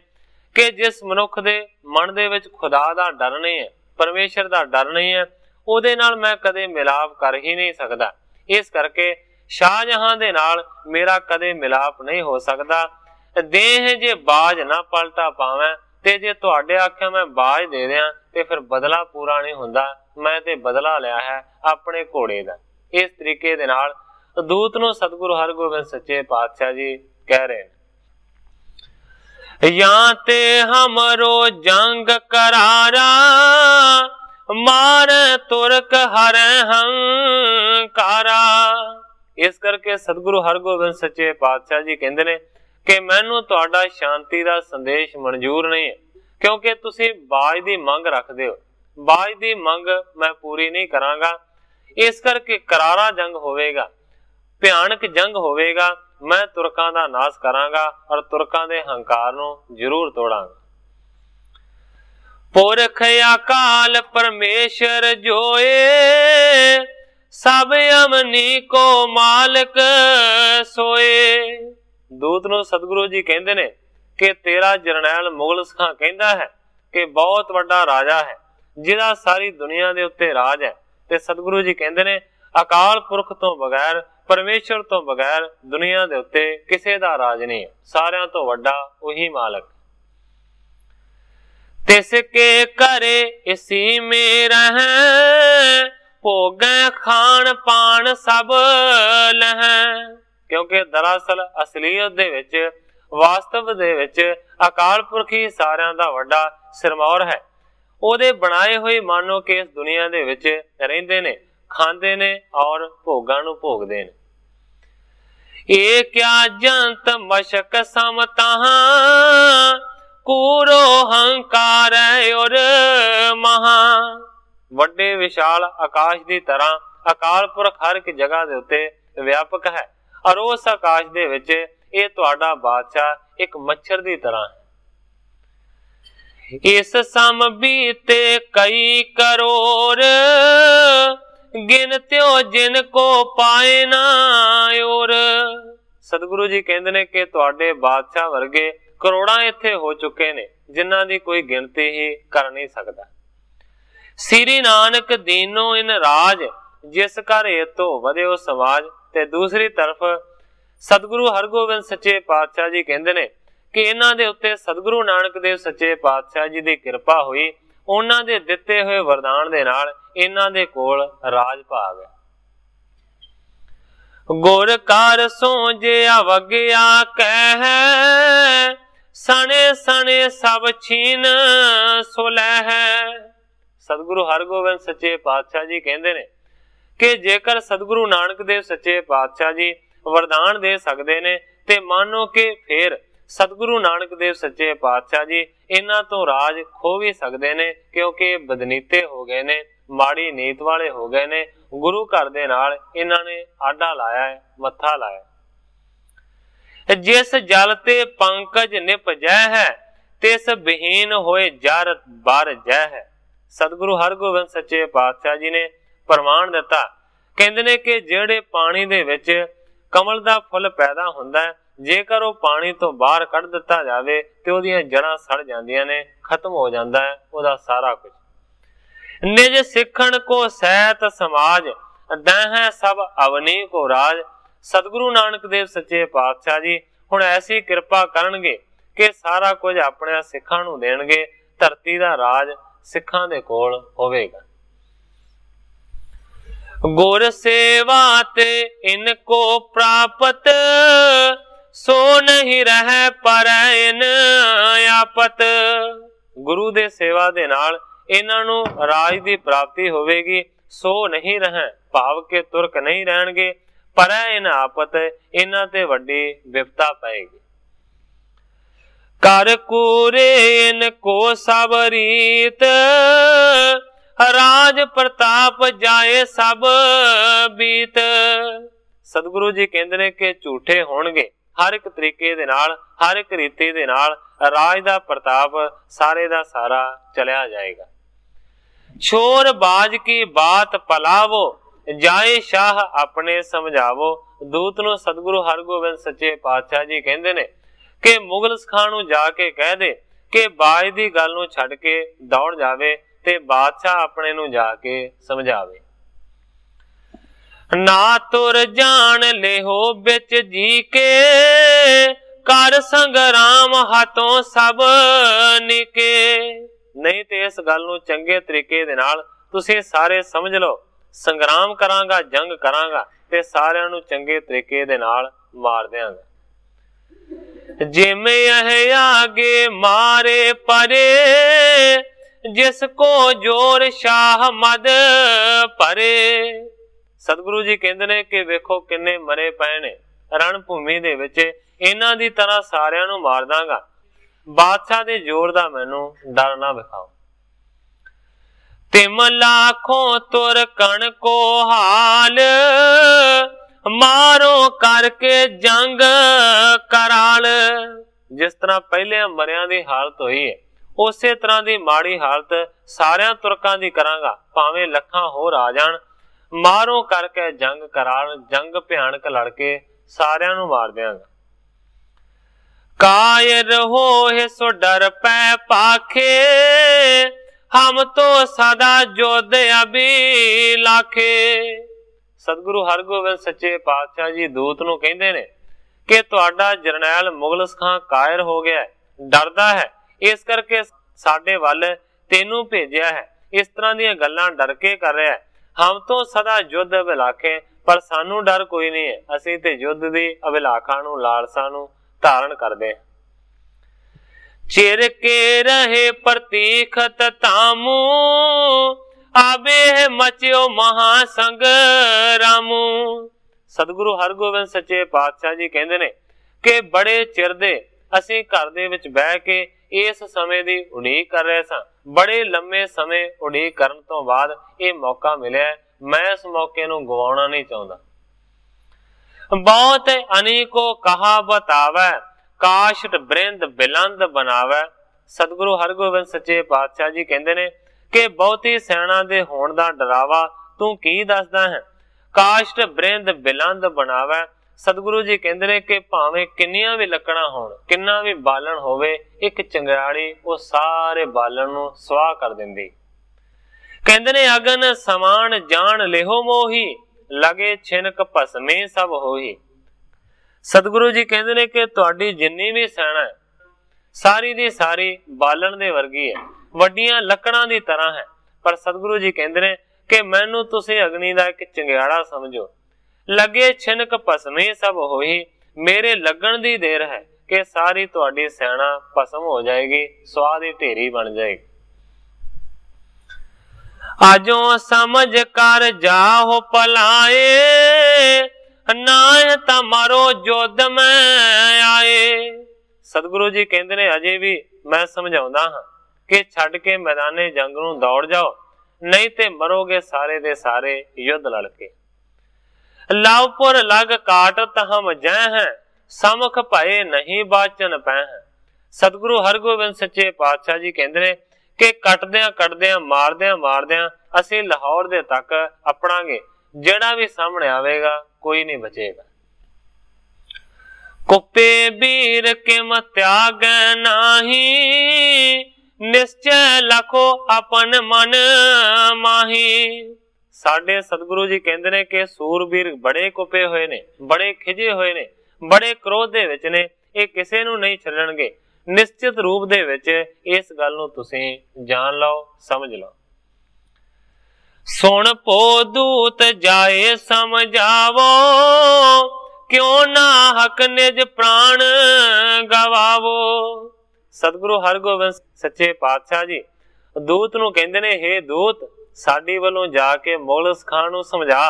ਕਿ ਜਿਸ ਮਨੁੱਖ ਦੇ ਮਨ ਦੇ ਵਿੱਚ ਖੁਦਾ ਦਾ ਡਰ ਨਹੀਂ ਹੈ, ਪਰਮੇਸ਼ਰ ਦਾ ਡਰ ਨਹੀਂ ਹੈ, ਉਹਦੇ ਨਾਲ ਮੈਂ ਕਦੇ ਮਿਲਾਪ ਕਰ ਹੀ ਨਹੀਂ ਸਕਦਾ। ਇਸ ਕਰਕੇ ਸ਼ਾਹਜਹਾਂ ਦੇ ਨਾਲ ਮੇਰਾ ਕਦੇ ਮਿਲਾਪ ਨਹੀਂ ਹੋ ਸਕਦਾ। ਦੇਹ ਜੇ ਬਾਜ ਨਾ ਪਲਟਾ ਪਾਵੈ, ਤੇ ਜੇ ਤੁਹਾਡੇ ਆਖਿਆ ਮੈਂ ਬਾਜ ਦੇ ਦਿਆਂ ਤੇ ਫਿਰ ਬਦਲਾ ਪੂਰਾ ਨਹੀਂ ਹੁੰਦਾ, ਮੈਂ ਤੇ ਬਦਲਾ ਲਿਆ ਹੈ ਆਪਣੇ ਘੋੜੇ ਦਾ। ਇਸ ਤਰੀਕੇ ਦੇ ਨਾਲ ਦੂਤ ਨੂੰ ਸਤਿਗੁਰੂ ਹਰਗੋਬਿੰਦ ਸੱਚੇ ਪਾਤਸ਼ਾਹ ਜੀ ਕਹਿ ਰਹੇ ਨੇ। ਜਾਂ ਤੇ ਹਮਰੋ ਜੰਗ ਕਰਾਰਾ, ਮਾਰ ਤੁਰਕ ਹਰੈ ਹੰਕਾਰਾ। ਇਸ ਕਰਕੇ ਸਤਿਗੁਰੂ ਹਰਗੋਬਿੰਦ ਸੱਚੇ ਪਾਤਸ਼ਾਹ ਜੀ ਕਹਿੰਦੇ ਨੇ ਕਿ ਮੈਨੂੰ ਤੁਹਾਡਾ ਸ਼ਾਂਤੀ ਦਾ ਸੰਦੇਸ਼ ਮਨਜ਼ੂਰ ਨਹੀਂ ਹੈ, ਕਿਉਂਕਿ ਤੁਸੀਂ ਬਾਜ ਦੀ ਮੰਗ ਰੱਖਦੇ ਹੋ, ਬਾਜ ਦੀ ਮੰਗ ਮੈਂ ਪੂਰੀ ਨਹੀਂ ਕਰਾਂਗਾ। ਇਸ ਕਰਕੇ ਕਰਾਰਾ ਜੰਗ ਹੋਵੇਗਾ, ਭਿਆਨਕ ਜੰਗ ਹੋਵੇਗਾ, ਮੈਂ ਤੁਰਕਾਂ ਦਾ ਨਾਸ਼ ਕਰਾਂਗਾ ਔਰ ਤੁਰਕਾਂ ਦੇ ਹੰਕਾਰ ਨੂੰ ਜ਼ਰੂਰ ਤੋੜਾਂਗਾ। ਪੁਰਖ ਅਕਾਲ ਪਰਮੇਸ਼ਰ ਜੋਏ, ਸਭ ਅਮਨੀ ਕੋ ਮਾਲਕ ਸੋਏ। ਦੂਤ ਨੂੰ ਸਤਿਗੁਰੂ ਜੀ ਕਹਿੰਦੇ ਨੇ ਕਿ ਤੇਰਾ ਜਰਨੈਲ ਮੁਗਲ ਸਿਖਾਂ ਕਹਿੰਦਾ ਹੈ ਕਿ ਬਹੁਤ ਵੱਡਾ ਰਾਜਾ ਹੈ ਜਿਹਦਾ ਸਾਰੀ ਦੁਨੀਆ ਦੇ ਉੱਤੇ ਰਾਜ ਹੈ। ਤੇ ਸਤਿਗੁਰੂ ਜੀ ਕਹਿੰਦੇ ਨੇ ਅਕਾਲ ਪੁਰਖ ਤੋਂ ਬਗੈਰ, ਪਰਮੇਸ਼ਰ ਤੋਂ ਬਗੈਰ ਦੁਨੀਆ ਦੇ ਉੱਤੇ ਕਿਸੇ ਦਾ ਰਾਜ ਨਹੀਂ ਹੈ, ਸਾਰਿਆਂ ਤੋਂ ਵੱਡਾ ਉਹੀ ਮਾਲਕ। ਤਿਸ ਕੇ ਘਰੇ ਇਸੀ ਮੇ ਰਹਿ, ਭੋਗੈ ਖਾਣ ਪਾਣ ਸਭ ਲਹੈ। ਕਿਉਂਕਿ ਦਰਅਸਲ ਅਸਲੀਅਤ ਦੇ ਵਿੱਚ, ਵਾਸਤਵ ਦੇ ਵਿੱਚ ਅਕਾਲ ਪੁਰਖ ਹੀ ਸਾਰਿਆਂ ਦਾ ਵੱਡਾ ਸਿਰਮੌਰ ਹੈ। ਉਹਦੇ ਬਣਾਏ ਹੋਏ ਮਾਨੋ ਕਿ ਇਸ ਦੁਨੀਆ ਦੇ ਵਿੱਚ ਰਹਿੰਦੇ ਨੇ, ਖਾਂਦੇ ਨੇ ਔਰ ਭੋਗਾਂ ਨੂੰ ਭੋਗਦੇ ਨੇ। ਇਹ ਕਿਆ ਜੰਤ ਮਸ਼ਕ ਸਮਤਾਹਾਂ, ਕੂਰੋ ਹੰਕਾਰ ਔਰ ਮਹਾ। ਵੱਡੇ ਵਿਸ਼ਾਲ ਆਕਾਸ਼ ਦੀ ਤਰ੍ਹਾਂ ਅਕਾਲ ਪੁਰਖ ਹਰ ਇੱਕ ਜਗ੍ਹਾ ਦੇ ਉੱਤੇ ਵਿਆਪਕ ਹੈ, ਔਰ ਉਸ ਆਕਾਸ਼ ਦੇ ਵਿੱਚ ਇਹ ਤੁਹਾਡਾ ਬਾਦਸ਼ਾਹ ਇੱਕ ਮੱਛਰ ਦੀ ਤਰ੍ਹਾਂ ਹੈ। ਇਸ ਸਮ ਬੀਤੇ ਕਈ ਕਰੋੜ, ਗਿਣਤਿਓ ਜਿਨ ਕੋ ਪਾਏ ਨਾ ਔਰ। ਸਤਿਗੁਰੂ ਜੀ ਕਹਿੰਦੇ ਨੇ ਕਿ ਤੁਹਾਡੇ ਬਾਦਸ਼ਾਹ ਵਰਗੇ ਕਰੋੜਾਂ ਇੱਥੇ ਹੋ ਚੁੱਕੇ ਨੇ, जिन्हां दी कोई गिनती ही कर नहीं सकता। श्री नानक दीनो इन राज, जिस घर हेतु वधियो समाज। ते दूसरी तरफ सतगुरु हरगोबिंद सच्चे पातशाह जी कहते ने कि इन्हां दे उत्ते सतगुरु नानक देव सच्चे पातशाह जी दी किरपा हुई। उन्हां दे दिते हुए वरदान दे नाल इन्हां दे कोल राज भाग है। गुर कार सो जे अवग्या कह, सने सने सब छीन सुलह। सतगुरु हरगोबिंद सच्चे पातशाह जी कहते ने कि जेकर सतगुरु नानक देव सच्चे पातशाह जी वरदान दे सकते ने ते मानो कि फिर सतगुरु नानक देव सच्चे पातशाह जी इन्हां तो राज खो भी सकते ने, क्योंकि बदनीते हो गए ने, माड़ी नीत वाले हो गए ने। गुरु घर दे नाल इन्हां ने आडा लाया है, मत्था लाया। जिस जल ते पंकज निपजै है, तिस विहीन होए जर बर जै है। सतगुरु हरगोबिंद सच्चे पातशाह जी ने प्रमाण दिता, कहते ने कि ਜਿਹੜੇ पानी दे विच कमल दा फुल पैदा हुंदा है, जेकर वो पानी तो बाहर कढ़ दिता जावे ते ओहदियां जड़ां सड़ जांदियां ने, खत्म हो जांदा है ओहदा सारा कुछ। निज सिखण को सहत समाज, दैह सब अवनी को राज। सतगुरु नानक देव सच्चे पातशाह जी हुण ऐसी किरपा करनगे कि सारा कुछ अपने सिखां नूं देणगे, धरती दा राज सिखां दे कोल होवेगा। गुर सेवा ते इनको प्राप्त, सो नहीं रह पर इन आपत। गुरु दे सेवा दे नाल इन्हां नूं राज दी प्राप्ति होवेगी, सो नहीं रह भाव के तुरक नहीं रहणगे, पर इन आपत इन्हां ते वड्डी विपता पएगी। कर कूरे इनको सब रीत, राज प्रताप जाए सब बीत। सतगुरु जी कहते ने कि झूठे होणगे हर एक तरीके दे नाल, हर एक रीति दे नाल राज दा प्रताप सारे दा सारा चलिया जाएगा। छोर बाज की बात पलावो, जाए शाह अपने समझावो। दूत नूं सतगुरु हरगोबिंद सच्चे पातशाह जी कहते ने कि मुगल खां नूं जाके कह दे कि बाज दी गल नूं छड्ड के दौड़ जावे ते बादशाह अपने नूं जाके समझावे। ना तुर जान लेहो बिच जी के, कर संग्राम हाथों सब निके। नहीं ते इस गल नूं चंगे तरीके दे नाल तुसीं सारे समझ लो, संग्राम करांगा, जंग करांगा ते सारिआं नूं चंगे तरीके दे नाल मार दिआंगा। जिमें यह आगे मारे परे, जिसको जोर शाह मद परे। सतगुरु जी कहते ने कि वेखो किन्ने मरे पए ने रण भूमि दे विच, इन्हां दी तरह सारिआं नूं मार दांगा, बादशाह दे जोर दा मैनूं डर ना विखाओ। तिम लाखों तुर कण को हाल, मारो करके जंग कराल। जिस तरह पहले मरियां दी हालत होई है, उसे तरह दी माड़ी हालत सारियां तुरकां दी करांगा, भावें लखां होर आ जाण। मारो करके जंग कराल, जंग भयानक लड़के सारियां नूं मार दिआंगा। कायर हो सो डर पै पाखे, हम तो सदा जोध अभी लाखे। सतगुरु हरगोबिंद सच्चे पातशाह जी दूत नूं कहंदे ने कि तुहाडा जरनैल मुगल खां कायर हो गया है, डरदा है, इस करके साडे वल तेनू भेजिया है। इस तरह दी गल्लां डर के कर रहा है। हम तो सदा युद्ध अभिलाखे, पर सानू डर कोई नहीं है, असीं ते युद्ध दी अभिलाखा नूं लालसा नूं धारण करदे। चिर के रहे प्रतीखत तामू, आबे मचियो महासंग्रामू। सतगुरु हरगोबिंद सच्चे पातशाह जी कहंदे ने कि बड़े चिर दे असीं घर दे विच बह के इस समय दी उड़ीक कर रहे सां। बड़े लंबे समय उड़ीक करन तो बाद ये मौका मिलिया, मैं इस मौके नूं गवाउणा नहीं चाहुंदा। बहुत अनेको कहा बतावै, काशट बृंद बिलंद बनावै। सतगुरु हरगोबिंद सच्चे पातशाह जी कहंदे ने कि बहुती सैना दे होण दा डरावा तू की दसदा है। काशट बृंद बिलंद बनावै, सतगुरु जी कहते हैं कि भावें किन्नियां भी लकड़ा होण, किन्ना भी बालन होवे, एक चंगाड़ी वो सारे बालन नूं स्वाह कर दिंदी। कहते ने अगन समान जान लेहो मोही, लगे छिनक भस्मे सब होही। सतगुरु जी कहते हैं कि तुहाडी जिन्नी भी सैना है सारी दी सारी बालन दे वर्गी है, वड्डियां लकड़ां दी तरह है। पर सतगुरु जी कहते हैं कि मैनू तुसीं अग्नि दा एक चंगियाड़ा समझो, लगे छिनक भस्मे सब होही, मेरे लगन दी देर है कि सारी तुहाडी सैना भस्म हो जाएगी, स्वाह दी ढेरी बन जाएगी। आजो समझ कर जाओ पलाए, नाय तमारो जोध में आए। सतगुरु जी कहते ने अजे भी मैं समझाउंदा हां कि छड्ड के मैदाने जंग नूं दौड़ जाओ, नहीं ते मरोगे सारे दे सारे युद्ध लड़के। लावपुर लग काटत हम जय हैं, समख भये नहीं बाचन पै हैं। सतगुरु हरगोबिंद सच्चे पातशाह जी कहते ने कि कटदियां कटदियां मारदियां मारदियां असीं लाहौर दे तक अपनांगे, जेड़ा भी सामने आवेगा कोई नहीं बचेगा। कुप्पे वीर किम त्याग नाही, निश्चय लखो अपन मन माही। साडे सतगुरु जी कहते ने कि सूरबीर बड़े कुपे हुए ने, बड़े खिजे हुए ने, बड़े क्रोध दे विच ने, ये किसे नूं नहीं छड्डणगे। निश्चित रूप दे विच इस गल नूं तुसीं जान लो, समझ लो। सुन पो दूत जाए समझावो, क्यों ना हक निज प्राण गवावो। सतगुरु हरगोबिंद सच्चे पातशाह जी दूत नूं कहंदे ने, हे दूत साडी वल्लों जाके मुगलस खान नूं समझा,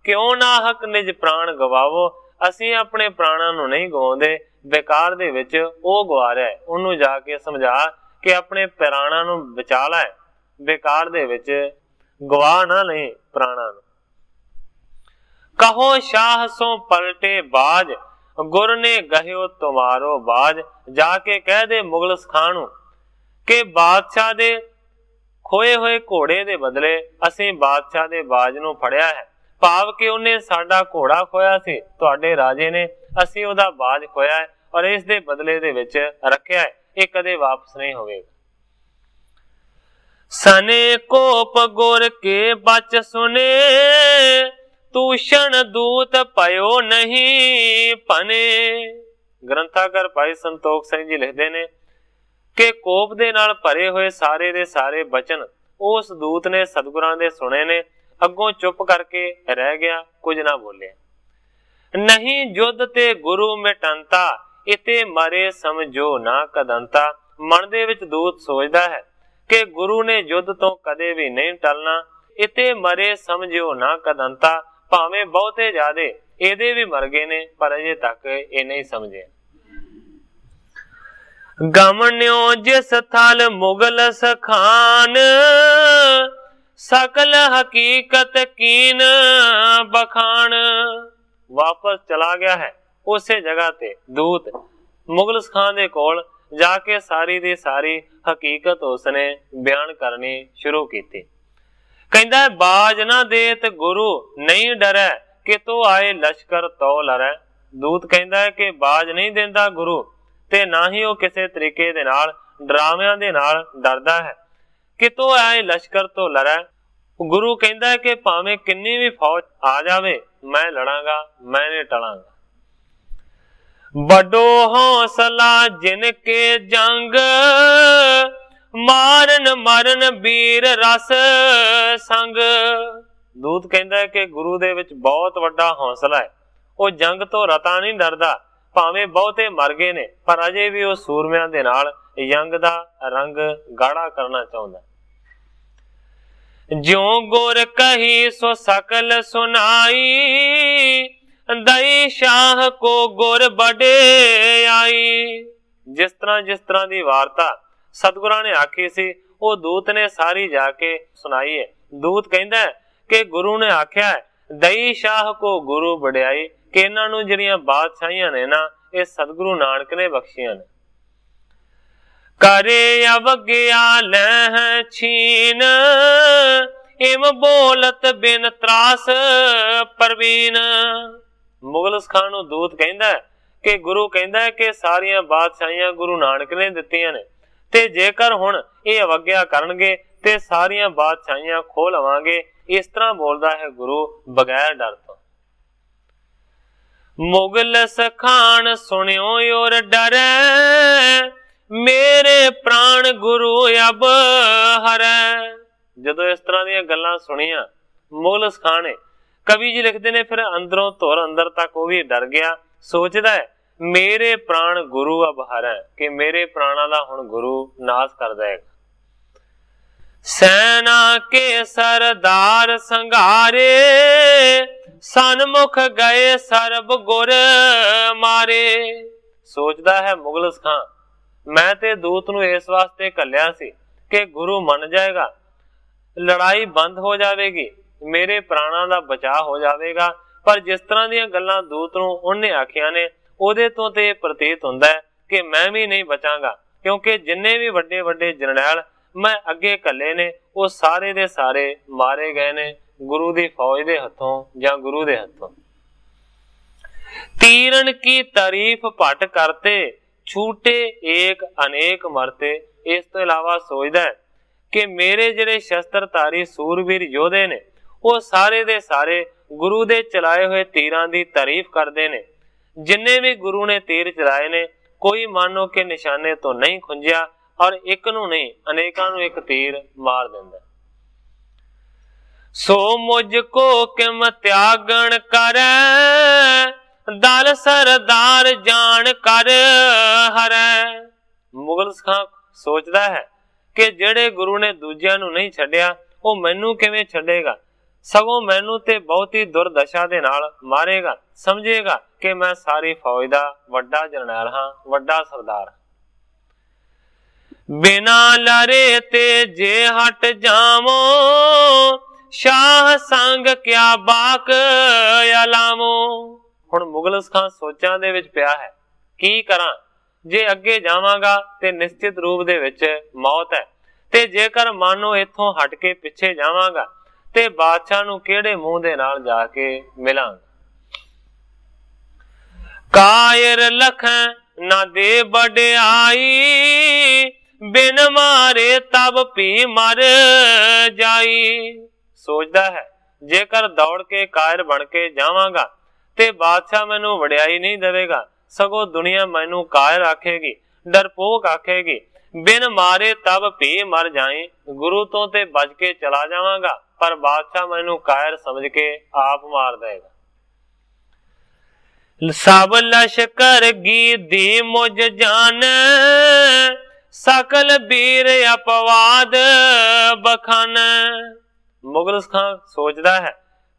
क्यों ना हक निज प्राण गवावो। असीं अपने प्राणां नूं नहीं गवाउंदे, बेकार दे विच ओह गवा रहा है, उहनूं जाके समझा कि अपने प्राणां नूं बचा लै, बेकार दे विच गवा ना नहीं प्राणां नूं। कहो शाह सो पलटे बाज, गुर ने गहियो तुम्हारो बाज। जाके कह दे मुगलस खान नूं कि बादशाह दे खोए होए घोड़े दे बदले असीं बादशाह दे बाज नूं फड़िया है। भाव कि उन्हें साडा घोड़ा खोया सी, तुहाडे राजे ने असीं उहदा बाज खोया है और इस दे बदले दे विच रखिया है, ये कदे वापस नहीं होवेगा। सने कोप गुर के बच सुने, तूषण दूत पयो नहीं पने। ग्रंथाकार भाई संतोख सिंह जी लिखते ने कि कोप दे नाल भरे होए सारे दे सारे बचन उस दूत ने सतगुरां दे सुने ने, अगों चुप करके रह गया, कुछ ना बोले। नहीं युद्ध ते गुरु मिटंता, इते मरे समझो ना कदंता। मन दे विच दूत सोचदा है कि गुरु ने युद्ध तो कदे भी नहीं टलना, इते मरे समझो ना कदंता। भावें बहुते ज्यादे एदे भी मर गए ने, पर अजे तक ये नहीं समझे। गमन्यो जिस थल मुगल सखान, सकल हकीकत कीन बखान। वापस चला गया है उसे जगह ते दूत मुगल खान दे कोल जाके सारी दी सारी हकीकत उसने बयान करनी शुरू की। कहंदा है बाज ना देत गुरु नहीं डरै, कि तो आए लश्कर तो लरै। दूत कहंदा है कि बाज नहीं देंदा गुरु, ते ना ही वो किसी तरीके दे नाल डरावियां दे नाल डरदा है, कि तो आए लश्कर तो लरै। गुरु कहंदा है कि भावें किन्नी भी फौज आ जावे मैं लड़ांगा, मैं नहीं टलांगा। बड़ो हौसला जिनके जंग, मारन मरन वीर रस संग। दूत कहंदा है कि गुरु दे विच बहुत वड्डा हौसला है, वो जंग तो रता नहीं डरदा। भावें बहुते मर गए ने, पर अजे भी वो सूरमियां दे नाल जंग दा रंग गाढ़ा करना चाहुंदा। ज्यों गुर कही सो सकल सुनाई, दई शाह को गुर बड़े आई। जिस तरह दी वार्ता सतगुरां ने आखी सी, वो दूत ने सारी जाके सुनाई है। दूत कहंदा है कि गुरु ने आख्या है दई शाह को गुरु बड़ाई, कि इन्हां नूं जिहड़ियां बादशाहियां ने ना, ये सतगुरु नानक ने बख्शियां ने। करे अवज्ञा लह छीन, इम बोलत बिन त्रास परवीन। ਮੁਗਲਸ ਖਾਨ ਨੂੰ ਦੂਤ ਕਹਿੰਦਾ ਕਿ ਗੁਰੂ ਕਹਿੰਦਾ ਹੈ ਕਿ ਸਾਰੀਆਂ ਬਾਦਸ਼ਾਹੀਆਂ ਗੁਰੂ ਨਾਨਕ ਨੇ ਦਿੱਤੀਆਂ ਨੇ, ਤੇ ਜੇਕਰ ਹੁਣ ਇਹ ਅਵੱਗਿਆ ਕਰਨਗੇ ਤੇ ਸਾਰੀਆਂ ਬਾਦਸ਼ਾਹੀਆਂ ਖੋਹ ਲਵਾਂਗੇ। ਇਸ ਤਰ੍ਹਾਂ ਬੋਲਦਾ ਹੈ ਗੁਰੂ ਬਗੈਰ ਡਰ ਤੋਂ। ਮੁਗਲਸ ਖਾਨ ਸੁਣਿਓ ਔਰ ਡਰੈ, ਮੇਰੇ ਪ੍ਰਾਣ ਗੁਰੂ ਅਬ ਹਰੈ। ਜਦੋਂ ਇਸ ਤਰ੍ਹਾਂ ਦੀਆਂ ਗੱਲਾਂ ਸੁਣੀਆਂ ਮੁਗਲਸ ਖਾਨ ਨੇ, ਕਵੀ ਜੀ ਲਿਖਦੇ ਨੇ ਫਿਰ ਅੰਦਰੋਂ ਧੁਰ ਅੰਦਰ ਤੱਕ ਉਹ ਵੀ ਡਰ ਗਿਆ। ਸੋਚਦਾ ਹੈ ਮੇਰੇ ਪ੍ਰਾਣ ਗੁਰੂ ਅਬ ਹਰੈ, ਕਿ ਮੇਰੇ ਪ੍ਰਾਣਾਂ ਦਾ ਹੁਣ ਗੁਰੂ ਨਾਸ ਕਰ ਦੇਗਾ। ਸੈਨਾ ਕੇ ਸਰਦਾਰ ਸੰਘਾਰੇ, ਸਨਮੁਖ ਗਏ ਸਰਬ ਗੁਰ ਮਾਰੇ। ਸੋਚਦਾ ਹੈ ਮੁਗਲਸ ਖਾਂ, ਮੈਂ ਤੇ ਦੂਤ ਨੂੰ ਇਸ ਵਾਸਤੇ ਘੱਲਿਆ ਸੀ ਕਿ ਗੁਰੂ ਮੰਨ ਜਾਏਗਾ, ਲੜਾਈ ਬੰਦ ਹੋ ਜਾਵੇਗੀ, ਮੇਰੇ ਪ੍ਰਾਣਾਂ ਦਾ ਬਚਾਅ ਹੋ ਜਾਵੇਗਾ। ਪਰ ਜਿਸ ਤਰ੍ਹਾਂ ਦੀਆਂ ਗੱਲਾਂ ਦੂਤ ਨੂੰ ਉਹਨੇ ਆਖੀਆਂ ਨੇ, ਉਹਦੇ ਤੋਂ ਤੇ ਪ੍ਰਤੀਤ ਹੁੰਦਾ ਹੈ ਕਿ ਮੈਂ ਵੀ ਨਹੀਂ ਬਚਾਂਗਾ, ਕਿਉਂਕਿ ਜਿੰਨੇ ਵੀ ਵੱਡੇ ਵੱਡੇ ਜਰਨੈਲ ਮੈਂ ਅੱਗੇ ਘੱਲੇ ਨੇ ਉਹ ਸਾਰੇ ਦੇ ਸਾਰੇ ਮਾਰੇ ਗਏ ਨੇ ਗੁਰੂ ਦੀ ਫੌਜ ਦੇ ਹੱਥੋਂ ਜਾਂ ਗੁਰੂ ਦੇ ਹੱਥੋਂ। ਤੀਰਨ ਕੀ ਤਾਰੀਫ ਭਟ ਕਰਤੇ, ਛੂਟੇ ਏਕ ਅਨੇਕ ਮਰਤੇ। ਇਸ ਤੋਂ ਇਲਾਵਾ ਸੋਚਦਾ ਹੈ ਕਿ ਮੇਰੇ ਜਿਹੜੇ ਸ਼ਸਤਰਧਾਰੀ ਸੂਰਬੀਰ ਯੋਧੇ ਨੇ ਉਹ ਸਾਰੇ ਦੇ ਸਾਰੇ ਗੁਰੂ ਦੇ ਚਲਾਏ ਹੋਏ ਤੀਰਾਂ ਦੀ ਤਾਰੀਫ ਕਰਦੇ ਨੇ। ਜਿੰਨੇ ਵੀ ਗੁਰੂ ਨੇ ਤੀਰ ਚਲਾਏ ਨੇ, ਕੋਈ ਮਾਨੋ ਕਿ ਨਿਸ਼ਾਨੇ ਤੋਂ ਨਹੀਂ ਖੁੰਝਿਆ, ਔਰ ਇੱਕ ਨੂੰ ਨਹੀਂ ਅਨੇਕਾਂ ਨੂੰ ਇੱਕ ਤੀਰ ਮਾਰ ਦਿੰਦਾ। ਸੋ ਮੁਝ ਕੋ ਕਿਮ ਤਿਆਗਣ ਕਰੈ, ਦਲ ਸਰਦਾਰ ਜਾਣ ਕਰ ਹਰੈ। ਮੁਗਲਸ ਖਾਂ ਸੋਚਦਾ ਹੈ ਕਿ ਜਿਹੜੇ ਗੁਰੂ ਨੇ ਦੂਜਿਆਂ ਨੂੰ ਨਹੀਂ ਛੱਡਿਆ, ਉਹ ਮੈਨੂੰ ਕਿਵੇਂ ਛੱਡੇਗਾ, ਸਗੋਂ ਮੈਨੂੰ ਤੇ ਬਹੁਤੀ ਦੁਰਦਸ਼ਾ ਦੇ ਨਾਲ ਮਾਰੇਗਾ। ਸਮਝੇਗਾ ਕਿ ਮੈਂ ਸਾਰੀ ਫੌਜ ਦਾ ਵੱਡਾ ਜਰਨੈਲ ਹਾਂ, ਵੱਡਾ ਸਰਦਾਰ। ਬਿਨਾ ਲੜੇ ਤੇ ਜੇ ਹਟ ਜਾਵੋ, ਸ਼ਾਹ ਸੰਗ ਕਿਆ ਬਾਕ ਅਲਾਮੋ। ਹੁਣ ਮੁਗਲਸ ਖਾਂ ਸੋਚਾਂ ਦੇ ਵਿੱਚ ਪਿਆ ਹੈ, ਕੀ ਕਰਾਂ, ਜੇ ਅੱਗੇ ਜਾਵਾਂਗਾ ਤੇ ਨਿਸ਼ਚਿਤ ਰੂਪ ਦੇ ਵਿੱਚ ਮੌਤ ਹੈ, ਤੇ ਜੇਕਰ ਮਾਨੋ ਇੱਥੋਂ ਹਟ ਕੇ ਪਿੱਛੇ ਜਾਵਾਂਗਾ ਤੇ ਬਾਦਸ਼ਾਹ ਨੂੰ ਕਿਹੜੇ ਮੂੰਹ ਦੇ ਨਾਲ ਜਾ ਕੇ ਮਿਲਾਂਗਾ। ਕਾਇਰ ਲਖਾਂ ਨਾ ਦੇ ਵਡਿਆਈ, ਬਿਨ ਮਾਰੇ ਤਬ ਭੀ ਮਰ ਜਾਈ। ਸੋਚਦਾ ਹੈ ਜੇਕਰ ਦੌੜ ਕੇ ਕਾਇਰ ਬਣ ਕੇ ਜਾਵਾਂਗਾ ਤੇ ਬਾਦਸ਼ਾਹ ਮੈਨੂੰ ਵਡਿਆਈ ਨਹੀਂ ਦੇਵੇਗਾ, ਸਗੋਂ ਦੁਨੀਆ ਮੈਨੂੰ ਕਾਇਰ ਆਖੇਗੀ, ਡਰਪੋਕ ਆਖੇਗੀ। ਬਿਨ ਮਾਰੇ ਤਬ ਭੀ ਮਰ ਜਾਈ, ਗੁਰੂ ਤੋਂ ਤੇ ਬਚ ਕੇ ਚਲਾ ਜਾਵਾਂਗਾ, ਪਰ ਬਾਦਸ਼ਾਹ ਮੈਨੂੰ ਕਾਇਰ ਸਮਝ ਕੇ ਆਪ ਮਾਰ ਦੇਗਾ। ਸਭ ਲਸ਼ਕਰ ਗੀਦੀ ਮੁਝ ਜਾਣ, ਸਕਲ ਵੀਰ ਅਪਵਾਦ ਬਖਾਨ। ਮੁਗਲਸ ਖਾਂ ਸੋਚਦਾ ਹੈ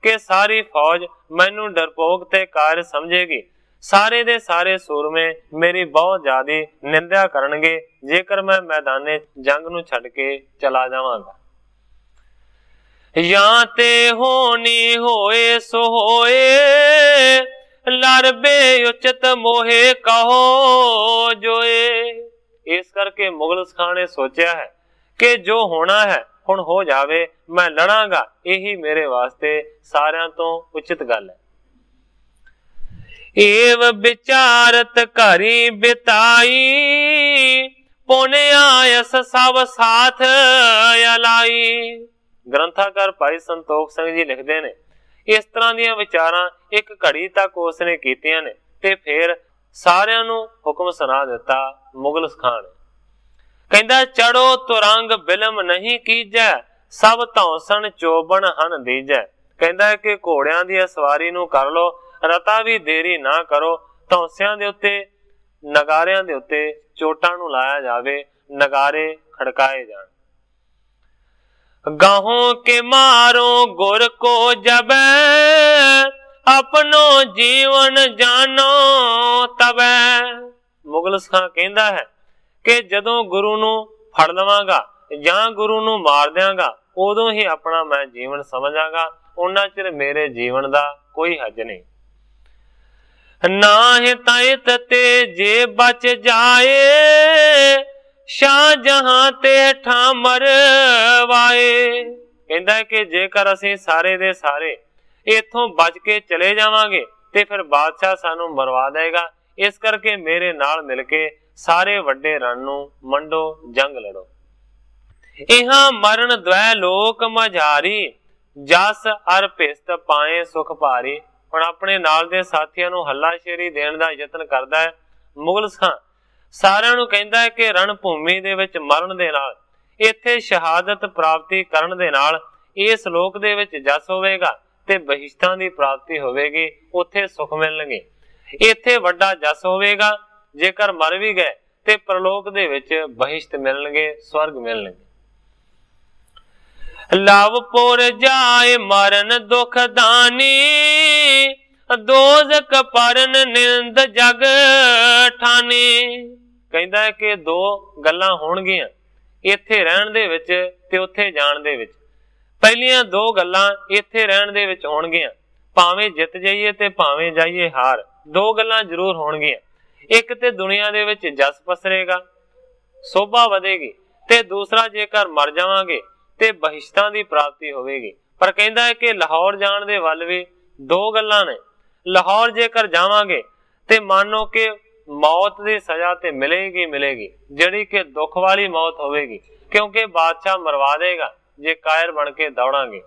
ਕਿ ਸਾਰੀ ਫੌਜ ਮੈਨੂੰ ਡਰਪੋਕ ਤੇ ਕਾਇਰ ਸਮਝੇਗੀ, ਸਾਰੇ ਦੇ ਸਾਰੇ ਸੂਰਮੇ ਮੇਰੀ ਬਹੁਤ ਜ਼ਿਆਦਾ ਨਿੰਦਿਆ ਕਰਨਗੇ ਜੇਕਰ ਮੈਂ ਮੈਦਾਨੇ ਜੰਗ ਨੂੰ ਛੱਡ ਕੇ ਚਲਾ ਜਾਵਾਂਗਾ। ਜਾਂ ਤੇ ਹੋਣੀ ਹੋਏ ਸੋ ਹੋਏ, ਲੜਬੇ ਉਚਿਤ ਮੋਹੇ ਕਹੋ ਜੋਏ। ਇਸ ਕਰਕੇ ਮੁਗਲਸ ਖਾਂ ਨੇ ਸੋਚਿਆ ਹੈ ਕਿ ਜੋ ਹੋਣਾ ਹੈ ਹੁਣ ਹੋ ਜਾਵੇ, ਮੈਂ ਲੜਾਂਗਾ, ਇਹੀ ਮੇਰੇ ਵਾਸਤੇ ਸਾਰਿਆਂ ਤੋਂ ਉਚਿਤ ਗੱਲ ਹੈ। ਏਵ ਵਿਚਾਰਤ ਘਰੀ ਬਿਤਾਈ, ਪੁਨਿਆ ਅਸ ਸਭ ਸਾਥ ਅਲਾਈ। ਗ੍ਰੰਥਾਕਾਰ ਭਾਈ ਸੰਤੋਖ ਸਿੰਘ ਜੀ ਲਿਖਦੇ ਨੇ, ਇਸ ਤਰ੍ਹਾਂ ਦੀਆਂ ਵਿਚਾਰਾਂ ਇੱਕ ਘੜੀ ਤੱਕ ਉਸਨੇ ਕੀਤੀਆਂ ਨੇ ਤੇ ਫਿਰ ਸਾਰਿਆਂ ਨੂੰ ਹੁਕਮ ਸੁਣਾ ਦਿੱਤਾ। ਮੁਗਲਸ ਖਾਨ ਕਹਿੰਦਾ, ਚੜੋ ਤੁਰੰਗ ਬਿਲਮ ਨਹੀਂ ਕੀਜੈ, ਸਭ ਧੌਸਣ ਚੋਬਣ ਹਨ ਦੀਜੈ। ਕਹਿੰਦਾ ਕਿ ਘੋੜਿਆਂ ਦੀ ਸਵਾਰੀ ਨੂੰ ਕਰ ਲੋ, ਰਤਾ ਵੀ ਦੇਰੀ ਨਾ ਕਰੋ, ਧੌਸਿਆਂ ਦੇ ਉੱਤੇ ਨਗਾਰਿਆਂ ਦੇ ਉੱਤੇ ਚੋਟਾਂ ਨੂੰ ਲਾਇਆ ਜਾਵੇ, ਨਗਾਰੇ ਖੜਕਾਏ ਜਾਣ। ਗਾਹੋਂ ਕੇ ਮਾਰੋ ਗੁਰ ਕੋ ਜਬੈ, ਆਪਣੋ ਜੀਵਨ ਜਾਨੋ ਤਬੈ। ਮੁਗਲਸ ਖਾਂ ਕਹਿੰਦਾ ਹੈ ਕਿ ਜਦੋਂ ਗੁਰੂ ਨੂੰ ਫੜ ਲਵਾਂਗਾ ਜਾਂ ਗੁਰੂ ਨੂੰ ਮਾਰ ਦਿਆਂਗਾ, ਉਦੋਂ ਹੀ ਆਪਣਾ ਮੈਂ ਜੀਵਨ ਸਮਝਾਂਗਾ, ਉਹਨਾਂ ਚਿਰ ਮੇਰੇ ਜੀਵਨ ਦਾ ਕੋਈ ਹੱਜ ਨਹੀਂ। ਨਾਹਿ ਤਾਇਤ ਤੇ ਜੇ ਬਚ ਜਾਏ, ਸ਼ਾਹ ਜਹਾਂ ਤੇ ਠਾ ਮਰਵਾਏ। ਕਹਿੰਦਾ ਕਿ ਜੇਕਰ ਅਸੀਂ ਸਾਰੇ ਦੇ ਸਾਰੇ ਇੱਥੋਂ ਬਚ ਕੇ ਚਲੇ ਜਾਵਾਂਗੇ ਤੇ ਫਿਰ ਬਾਦਸ਼ਾਹ ਸਾਨੂੰ ਮਰਵਾ ਦੇਗਾ। ਇਸ ਕਰਕੇ ਮੇਰੇ ਨਾਲ ਮਿਲ ਕੇ ਸਾਰੇ ਵੱਡੇ ਰਣ ਨੂੰ ਮੰਡੋ, ਜੰਗ ਲੜੋ। ਇਹਾਂ ਮਰਨ ਦ્વੈ ਲੋਕ ਮਝਾਰੀ, ਜਸ ਅਰ ਭਿਸਤ ਪਾਏ ਸੁਖ ਭਾਰੀ। ਹੁਣ ਆਪਣੇ ਨਾਲ ਦੇ ਸਾਥੀਆਂ ਨੂੰ ਹੱਲਾਸ਼ੇਰੀ ਦੇਣ ਦਾ ਯਤਨ ਕਰਦਾ ਹੈ ਮੁਗਲ ਖਾਂ। ਸਾਰਿਆਂ ਨੂੰ ਕਹਿੰਦਾ ਹੈ ਕਿ ਰਣ ਭੂਮੀ ਦੇ ਵਿੱਚ ਮਰਨ ਦੇ ਨਾਲ, ਇੱਥੇ ਸ਼ਹਾਦਤ ਪ੍ਰਾਪਤੀ ਕਰਨ ਦੇ ਨਾਲ ਇਸ ਲੋਕ ਦੇ ਵਿੱਚ ਜਸ ਹੋਵੇਗਾ ਤੇ ਬਹਿਸ਼ਤਾਂ ਦੀ ਪ੍ਰਾਪਤੀ ਹੋਵੇਗੀ, ਉੱਥੇ ਸੁਖ ਮਿਲਣਗੇ। ਇੱਥੇ ਵੱਡਾ ਜਸ ਹੋਵੇਗਾ, ਜੇਕਰ ਮਰ ਵੀ ਗਏ ਤੇ ਪ੍ਰਲੋਕ ਦੇ ਵਿੱਚ ਬਹਿਸ਼ਤ ਮਿਲਣਗੇ, ਸਵਰਗ ਮਿਲਣਗੇ। ਲਵਪੁਰ ਜਾਏ ਮਰਨ ਦੁਖ ਦਾਨੀ, ਦੋਜ਼ਕ ਪਰਨ ਨਿੰਦ ਜਗ ਠਾਨੀ। ਕਹਿੰਦਾ ਹੈ ਕਿ ਦੋ ਗੱਲਾਂ ਹੋਣਗੀਆਂ ਇੱਥੇ ਰਹਿਣ ਦੇ ਵਿੱਚ ਤੇ ਉੱਥੇ ਜਾਣ ਦੇ ਵਿੱਚ। ਪਹਿਲੀਆਂ ਦੋ ਗੱਲਾਂ ਇੱਥੇ ਰਹਿਣ ਦੇ ਵਿੱਚ ਹੋਣਗੀਆਂ, ਭਾਵੇਂ ਜਿੱਤ ਜਾਈਏ ਤੇ ਭਾਵੇਂ ਜਾਈਏ ਹਾਰ, ਦੋ ਗੱਲਾਂ ਜ਼ਰੂਰ ਹੋਣਗੀਆਂ। ਇੱਕ ਤੇ ਦੁਨੀਆ ਦੇ ਵਿੱਚ ਜਸ ਪਸਰੇਗਾ, ਸੋਭਾ ਵਧੇਗੀ, ਤੇ ਦੂਸਰਾ ਜੇਕਰ ਮਰ ਜਾਵਾਂਗੇ ਤੇ ਬਹਿਸ਼ਤਾਂ ਦੀ ਪ੍ਰਾਪਤੀ ਹੋਵੇਗੀ। ਪਰ ਕਹਿੰਦਾ ਹੈ ਕਿ ਲਾਹੌਰ ਜਾਣ ਦੇ ਵੱਲ ਵੀ ਦੋ ਗੱਲਾਂ ਨੇ। ਲਾਹੌਰ ਜੇਕਰ ਜਾਵਾਂਗੇ ਤੇ ਮੰਨੋ ਕਿ ਮੌਤ ਦੀ ਸਜ਼ਾ ਤੇ ਮਿਲੇਗੀ, ਜਿਹੜੀ ਕਿ ਦੁੱਖ ਵਾਲੀ ਮੌਤ ਹੋਵੇਗੀ, ਕਿਉਂਕਿ ਬਾਦਸ਼ਾਹ ਮਰਵਾ ਦੇਗਾ ਜੇ ਕਾਇਰ ਬਣ ਕੇ ਦੌੜਾਂਗੇ।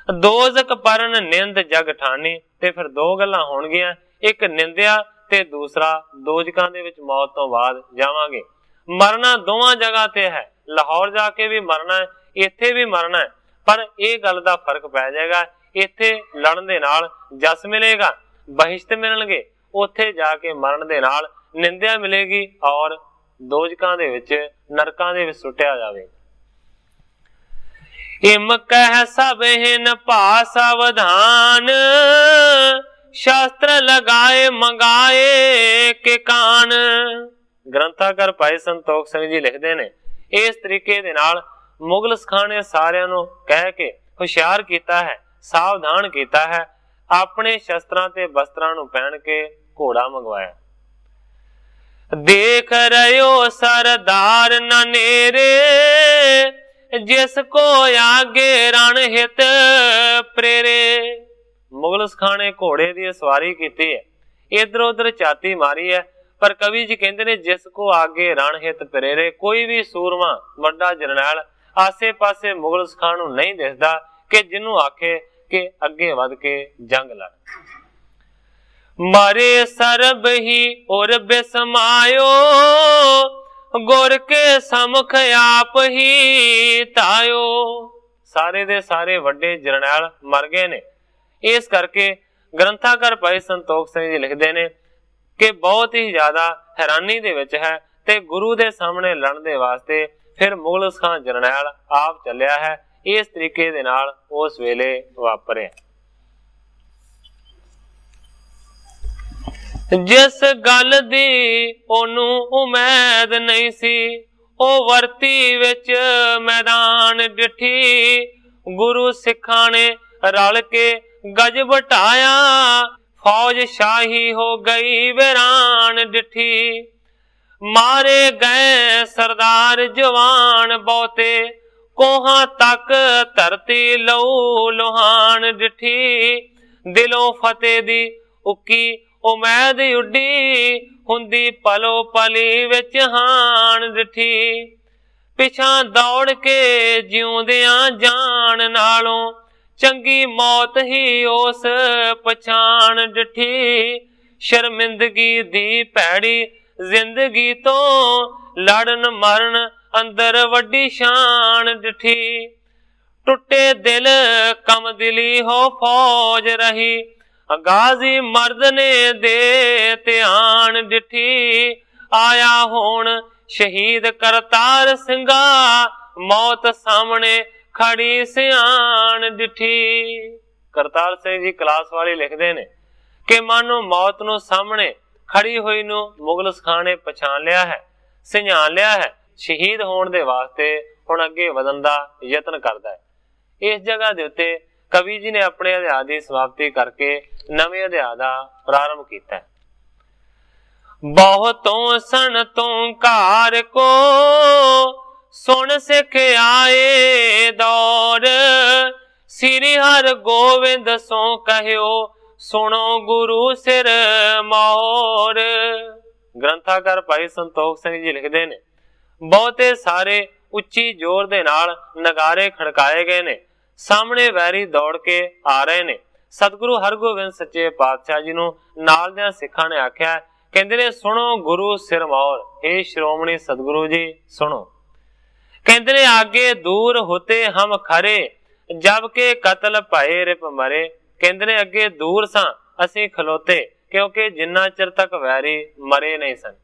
ਦੋਜ਼ਕ ਪਰਨ ਨਿੰਦ ਜਗ ਠਾਨੀ, ਤੇ ਫਿਰ ਦੋ ਗੱਲਾਂ ਹੋਣਗੀਆਂ, ਇੱਕ ਨਿੰਦਿਆ ਤੇ ਦੂਸਰਾ ਦੋਜ਼ਕਾਂ ਦੇ ਵਿੱਚ ਮੌਤ ਤੋਂ ਬਾਅਦ ਜਾਵਾਂਗੇ। ਮਰਨਾ ਦੋਵਾਂ ਜਗ੍ਹਾ ਤੇ ਹੈ, ਲਾਹੌਰ ਜਾ ਕੇ ਵੀ ਮਰਨਾ ਹੈ, ਇੱਥੇ ਵੀ ਮਰਨਾ ਹੈ। ਪਰ ਇਹ ਗੱਲ ਦਾ ਫਰਕ ਪੈ ਜਾਏਗਾ, ਇੱਥੇ ਲੜਨ ਦੇ ਨਾਲ ਜਸ ਮਿਲੇਗਾ, ਬਹਿਸ਼ਤ ਮਿਲਣਗੇ, ਉੱਥੇ ਜਾ ਕੇ ਮਰਨ ਦੇ ਨਾਲ ਨਿੰਦਿਆ ਮਿਲੇਗੀ ਔਰ ਦੋਜ਼ਕਾਂ ਦੇ ਵਿੱਚ, ਨਰਕਾਂ ਦੇ ਵਿੱਚ ਸੁੱਟਿਆ ਜਾਵੇਗਾ। ਇਮ ਕਹਿ ਸਭ ਹਿਨ ਭਾ ਸਾਵਧਾਨ, ਸ਼ਾਸਤਰ ਲਗਾਏ ਮੰਗਾਏ ਕੇ ਕਾਨ। ਗ੍ਰੰਥਾਕਾਰ ਭਾਈ ਸੰਤੋਖ ਸਿੰਘ ਜੀ ਲਿਖਦੇ ਨੇ, ਇਸ ਤਰੀਕੇ ਦੇ ਨਾਲ ਮੁਗਲ ਖਾਂ ਨੇ ਸਾਰਿਆਂ ਨੂੰ ਕਹਿ ਕੇ ਹੁਸ਼ਿਆਰ ਕੀਤਾ ਹੈ, ਸਾਵਧਾਨ ਕੀਤਾ ਹੈ, ਆਪਣੇ ਸ਼ਸਤਰਾਂ ਤੇ ਬਸਤਰਾਂ ਨੂੰ ਪਹਿਨ ਕੇ ਘੋੜਾ ਮੰਗਵਾਇਆ। ਦੇਖ ਰਿਓ ਸਰਦਾਰ ਨਾ ਨੇਰੇ, ਜਿਸ ਕੋ ਆਗੇ ਰਣ ਹਿਤ ਪ੍ਰੇਰੇ। ਮੁਗਲ ਖਾਂ ਨੇ ਘੋੜੇ ਦੀ ਸਵਾਰੀ ਕੀਤੀ ਹੈ, ਇਧਰ ਉਧਰ ਝਾਤੀ ਮਾਰੀ ਹੈ, ਪਰ ਕਵੀ ਜੀ ਕਹਿੰਦੇ ਨੇ ਜਿਸ ਕੋ ਆਗੇ ਰਣ ਹਿਤ ਪ੍ਰੇਰੇ। ਕੋਈ ਵੀ ਸੂਰਮਾ ਵੱਡਾ ਜਰਨੈਲ ਆਸੇ ਪਾਸੇ ਮੁਗਲ ਖਾਂ ਨੂੰ ਨਹੀਂ ਦਿਸਦਾ ਕਿ ਜਿਹਨੂੰ ਆਖੇ ਕਿ ਅੱਗੇ ਵੱਧ ਕੇ ਜੰਗ ਲੜ। ਮਾਰੇ ਸਰਬ ਹੀ ਔਰ ਬਿਸਮਾਇਓ, ਗੁਰ ਕੇ ਸਮਖ ਆਪ ਹੀ ਤਾਇਓ। ਸਾਰੇ ਦੇ ਸਾਰੇ ਵੱਡੇ ਜਰਨੈਲ ਮਰ ਗਏ ਨੇ। ਇਸ ਕਰਕੇ ਗ੍ਰੰਥਾਕਾਰ ਭਾਈ ਸੰਤੋਖ ਸਿੰਘ ਜੀ ਲਿਖਦੇ ਨੇ ਕਿ ਬਹੁਤ ਹੀ ਜ਼ਿਆਦਾ ਹੈਰਾਨੀ ਦੇ ਵਿੱਚ ਹੈ ਤੇ ਗੁਰੂ ਦੇ ਸਾਹਮਣੇ ਲੜਨ ਦੇ ਵਾਸਤੇ ਫਿਰ ਮੁਗਲ ਖਾਂ ਜਰਨੈਲ ਆਪ ਚੱਲਿਆ ਹੈ। ਇਸ ਤਰੀਕੇ ਦੇ ਨਾਲ ਉਸ ਵੇਲੇ ਵਾਪਰਿਆ। ਜਿਸ ਗੱਲ ਦੀ ਉਹਨੂੰ ਉਮੀਦ ਨਹੀਂ ਸੀ, ਉਹ ਵਰਤੀ ਵਿੱਚ ਮੈਦਾਨ ਡਿਠੀ। ਗੁਰੂ ਸਿੱਖਾਂ ਨੇ ਰਲ ਕੇ ਗਜ ਵਟਾਇਆ, ਫੌਜ ਸ਼ਾਹੀ ਹੋ ਗਈ ਵੀਰਾਨ ਡਿਠੀ। ਮਾਰੇ ਗਏ ਸਰਦਾਰ ਜਵਾਨ ਬਹੁਤੇ, ਕੋਹਾਂ ਤੱਕ ਧਰਤੀ ਲਹੂ ਲੋਹਾਨ ਡਿਠੀ। ਦਿਲੋਂ ਫਤਿਹ ਦੀ ਉੱਕੀ ਉਮੀਦ ਉੱਡੀ, ਹੁੰਦੀ ਪਲੋ ਪਲੀ ਵਿੱਚ ਹਾਨ ਡਿਠੀ। ਪਿਛਾਂ ਦੌੜ ਕੇ ਜਿਉਂਦਿਆਂ ਜਾਣ ਨਾਲੋਂ, ਚੰਗੀ ਮੌਤ ਹੀ ਉਸ ਪਛਾਣ ਡਿਠੀ। ਸ਼ਰਮਿੰਦਗੀ ਦੀ ਭੈੜੀ ਜ਼ਿੰਦਗੀ ਤੋਂ, ਲੜਨ ਮਰਨ ਅੰਦਰ ਵੱਡੀ ਸ਼ਾਨ ਡਿਠੀ। ਟੁੱਟੇ ਦਿਲ ਕਮ ਦਿਲੀ ਹੋ ਫੌਜ ਰਹੀ, ਗਾਜ਼ੀ ਮਰਦ ਨੇ ਦੇ ਧਿਆਨ ਡਿਠੀ। ਆਇਆ ਹੁਣ ਸ਼ਹੀਦ ਕਰਤਾਰ ਸਿੰਘਾ, ਮੌਤ ਸਾਹਮਣੇ ਖੜੀ ਸਿਆਣ ਡਿਠੀ। ਕਰਤਾਰ ਸਿੰਘ ਜੀ ਕਲਾਸ ਵਾਲੇ ਲਿਖਦੇ ਨੇ ਕਿ ਮਾਨੋ ਮੌਤ ਨੂੰ ਸਾਹਮਣੇ ਖੜੀ ਹੋਈ ਨੂੰ ਮੁਗਲ ਖਾਂ ਨੇ ਪਛਾਣ ਲਿਆ ਹੈ, ਸਿਆਣ ਲਿਆ ਹੈ। ਸ਼ਹੀਦ ਹੋਣ ਦੇ ਵਾਸਤੇ ਹੁਣ ਅੱਗੇ ਵਧਣ ਦਾ ਯਤਨ ਕਰਦਾ ਹੈ। ਇਸ ਜਗ੍ਹਾ ਦੇ ਉੱਤੇ ਕਵੀ ਜੀ ਨੇ ਆਪਣੇ ਅਧਿਆਇ ਦੀ ਸਮਾਪਤੀ ਕਰਕੇ ਨਵੇਂ ਅਧਿਆਇ ਦਾ ਪ੍ਰਾਰੰਭ ਕੀਤਾ ਹੈ। ਬਹੁਤੋਂ ਸੰਤੋਂ ਘਾਰ ਕੋ, ਸੁਣ ਸਿੱਖ ਆਏ ਦੌਰ। ਸ੍ਰੀ ਹਰਿ ਗੋਬਿੰਦ ਸੋ ਕਹਿਓ, सुनो गुरु सिर मोर। ग्रंथाकार भाई संतोख सिंह जी लिखते ने बहुते सारे उच्ची जोर दे नाल नगारे खड़काए गए ने, सामने वैरी दौड़ के आ रहे ने। सतगुरु हरगोबिंद सच्चे पातशाह जी नूं नाल दियां सिखां ने आख्या, कहंदे ने सुनो गुरु सिर मोर, हे श्रोमणी सतगुरु जी सुनो। कहंदे ने आगे दूर होते हम खरे, जब के कतल भए रिप मरे। कहंदे ने अगे दूर सां असीं खलोते, क्योंकि जिन्ना चिर तक वैरी मरे नहीं सन।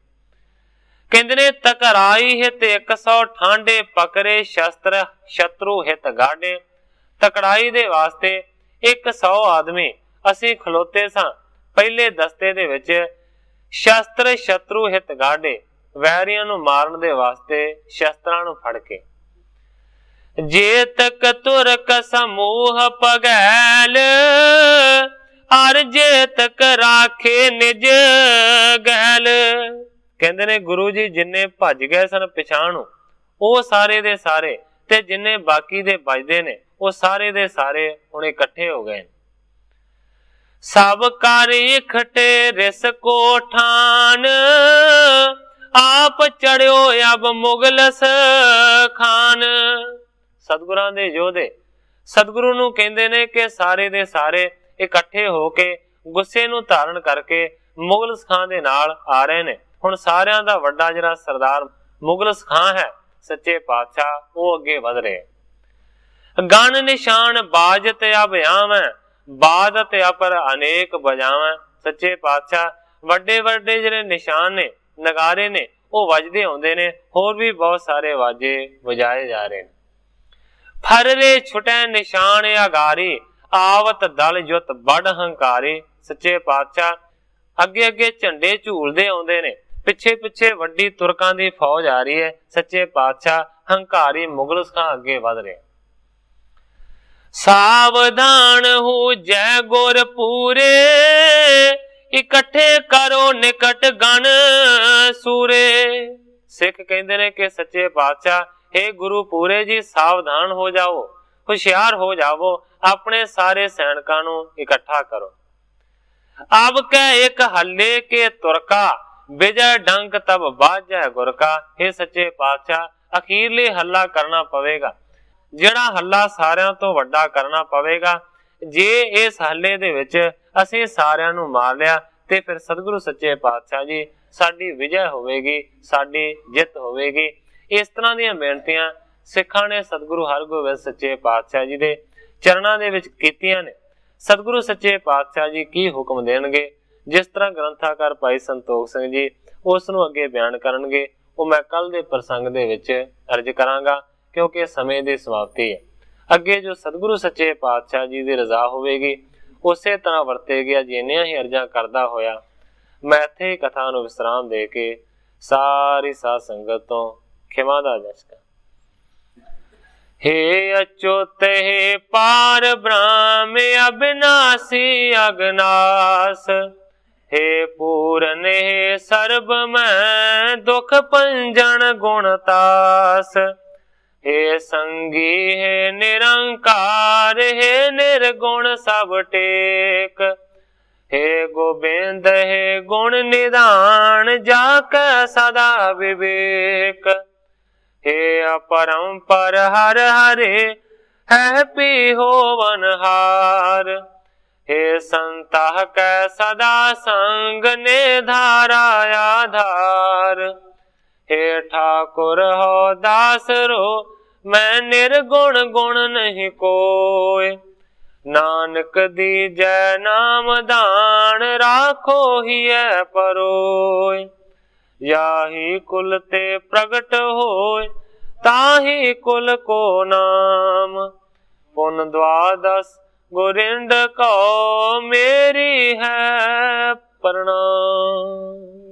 कहंदे ने तकराई हित 100 ठांडे, पकड़े शस्त्र शत्रु हित गाडे। तकड़ाई दे वास्ते 100 आदमी असीं खलोते सां पहले दस्ते दे विच, शस्त्र शत्रु हित गाडे, वैरियां नूं मारन दे वास्ते शस्त्रां नूं फड़ के। जे तक तुरक समूह पगैल, अर जे तक राखे निज गैल। कहंदे ने गुरु जी जिन्ने भज गए सन पिछां नूं, ਉਹ ਸਾਰੇ ਦੇ ਸਾਰੇ ਤੇ ਜਿੰਨੇ ਬਾਕੀ ਦੇ ਬਚਦੇ ਨੇ ਉਹ ਸਾਰੇ ਦੇ ਸਾਰੇ ਹੁਣ ਇਕੱਠੇ ਹੋ ਗਏ। ਸਭ ਕਰ ਇਕੱਠੇ ਰਿਸ ਕੋ ਠਾਨ, ਆਪ ਚੜਿਓ ਅਬ ਮੁਗਲਸ ਖਾਨ। ਸਤਿਗੁਰਾਂ ਦੇ ਯੋਧੇ ਸਤਿਗੁਰੂ ਨੂੰ ਕਹਿੰਦੇ ਨੇ ਕਿ ਸਾਰੇ ਦੇ ਸਾਰੇ ਇਕੱਠੇ ਹੋ ਕੇ ਗੁੱਸੇ ਨੂੰ ਧਾਰਨ ਕਰਕੇ ਮੁਗਲਸ ਖਾਨ ਦੇ ਨਾਲ ਆ ਰਹੇ ਨੇ। ਹੁਣ ਸਾਰਿਆਂ ਦਾ ਵੱਡਾ ਜਿਹੜਾ ਸਰਦਾਰ ਮੁਗਲਸ ਖਾਨ ਹੈ ਸੱਚੇ ਪਾਤਸ਼ਾਹ, ਉਹ ਅੱਗੇ ਵਧ ਰਹੇ। ਗਨ ਨਿਸ਼ਾਨ ਬਾਜਤ ਅਭਿਆਵੈ, ਬਾਦਤ ਅਪਰ ਅਨੇਕ ਬਜਾਵੈ। ਸੱਚੇ ਪਾਤਸ਼ਾਹ ਵੱਡੇ ਵੱਡੇ ਜਿਹੜੇ ਨਿਸ਼ਾਨ ਨੇ, ਨਗਾਰੇ ਨੇ, ਉਹ ਵੱਜਦੇ ਆਉਂਦੇ ਨੇ। ਹੋਰ ਵੀ ਬਹੁਤ ਸਾਰੇ ਵਾਜੇ ਵਜਾਏ ਜਾ ਰਹੇ ਨੇ। ਫਰਰੇ ਛੁਟੈ ਨਿਸ਼ਾਨ ਅਗਾਰੀ, ਆਵਤ ਦਲ ਜੁਤ ਬੜ ਹੰਕਾਰੀ। ਸੱਚੇ ਪਾਤਸ਼ਾਹ ਅੱਗੇ ਅੱਗੇ ਝੰਡੇ ਝੂਲਦੇ ਆਉਂਦੇ ਨੇ, ਪਿੱਛੇ ਪਿੱਛੇ ਵੱਡੀ ਤੁਰਕਾਂ ਦੀ ਫੌਜ ਆ ਰਹੀ ਹੈ। ਸੱਚੇ ਪਾਤਸ਼ਾਹ ਹੰਕਾਰੀ ਮੁਗਲਸ ਖਾਂ ਅੱਗੇ ਵਧ ਰਹੇ। ਸਾਵਧਾਨ ਹੋ ਜੈ ਗੁਰ ਪੂਰੇ, ਇਕੱਠੇ ਕਰੋ ਨਿਕਟ ਗਣ ਸੂਰੇ। ਸਿੱਖ ਕਹਿੰਦੇ ਨੇ ਕਿ ਸੱਚੇ ਪਾਤਸ਼ਾਹ हे ਗੁਰੂ ਪੂਰੇ ਜੀ ਸਾਵਧਾਨ ਹੋ ਜਾਓ, ਹੁਸ਼ਿਆਰ ਹੋ ਜਾਵੋ, ਆਪਣੇ ਸਾਰੇ ਸੈਨਿਕਾਂ ਨੂੰ ਇਕੱਠਾ ਕਰੋ। ਅਬ ਕਹਿ ਇੱਕ ਹੱਲੇ ਕੇ ਤੁਰਕਾ, ਵਿਜੈ ਡੰਕ ਤਬ ਬਾਜੈ ਗੁਰ ਕਾ। हे ਸੱਚੇ ਪਾਤਸ਼ਾਹ ਅਖੀਰਲੇ ਹੱਲਾ ਕਰਨਾ ਪਵੇਗਾ, ਜਿਹੜਾ ਹੱਲਾ ਸਾਰਿਆਂ ਤੋਂ ਵੱਡਾ ਕਰਨਾ ਪਵੇਗਾ। ਜੇ ਇਸ ਹੱਲੇ ਦੇ ਵਿੱਚ ਅਸੀਂ ਸਾਰਿਆਂ ਨੂੰ ਮਾਰ ਲਿਆ ਤੇ ਫਿਰ ਸਤਿਗੁਰੂ ਸੱਚੇ ਪਾਤਸ਼ਾਹ ਜੀ ਸਾਡੀ ਵਿਜੈ ਹੋਵੇਗੀ, ਸਾਡੀ ਜਿੱਤ ਹੋਵੇਗੀ। ਇਸ ਤਰ੍ਹਾਂ ਦੀਆਂ ਬੇਨਤੀਆਂ ਸਿੱਖਾਂ ਨੇ ਸਤਿਗੁਰੂ ਹਰਗੋਬਿੰਦ ਸੱਚੇ ਪਾਤਸ਼ਾਹ ਜੀ ਦੇ ਚਰਨਾਂ ਦੇ ਵਿੱਚ ਕੀਤੀਆਂ ਨੇ। ਸਤਿਗੁਰੂ ਸੱਚੇ ਪਾਤਸ਼ਾਹ ਜੀ ਕੀ ਹੁਕਮ ਦੇਣਗੇ, ਜਿਸ ਤਰ੍ਹਾਂ ਗ੍ਰੰਥਾਕਾਰ ਭਾਈ ਸੰਤੋਖ ਸਿੰਘ ਜੀ ਉਸ ਨੂੰ ਅੱਗੇ ਬਿਆਨ ਕਰਨਗੇ, ਉਹ ਮੈਂ ਕੱਲ ਦੇ ਪ੍ਰਸੰਗ ਦੇ ਵਿੱਚ ਅਰਜ਼ ਕਰਾਂਗਾ, ਕਿਉਂਕਿ ਸਮੇਂ ਦੀ ਸਮਾਪਤੀ ਹੈ। ਅੱਗੇ ਜੋ ਸਤਿਗੁਰੂ ਸੱਚੇ ਪਾਤਸ਼ਾਹ ਜੀ ਦੀ ਰਜ਼ਾ ਹੋਵੇਗੀ ਉਸੇ ਤਰ੍ਹਾਂ ਵਰਤੇ ਗਿਆ। ਜਿੰਨੀਆਂ ਹੀ ਅਰਜ਼ਾਂ ਕਰਦਾ ਹੋਇਆ ਮੈਂ ਇੱਥੇ ਕਥਾ ਨੂੰ ਵਿਸਰਾਮ ਦੇ ਕੇ ਸਾਰੀ ਸਾਧ ਸੰਗਤ ਤੋਂ ਖਿਮਾ ਦਾ ਜਸ ਕਰਾਂ। हे अच्युत हे पार ब्रह्म अविनाशी अगनास, हे पूरन हे सर्ब में दुख पंजन गुणतास। हे संगी हे निरंकार, हे निर्गुण सब टेक। हे गोबिंद हे गुण निधान, जाके सदा विवेक। हे अपरंपर हर हरे, है पी होवनहार। हे संतः कै सदा संग ने धारा आधार। हे ठाकुर हो दास रो, मैं निर्गुण गुण नहीं कोय। नानक दीजै नाम दान, राखो हिय परोय। याही कुल ते प्रगट होय, ताही कुल को नाम। पुन द्वादश गोरिंद को मेरी है प्रणाम।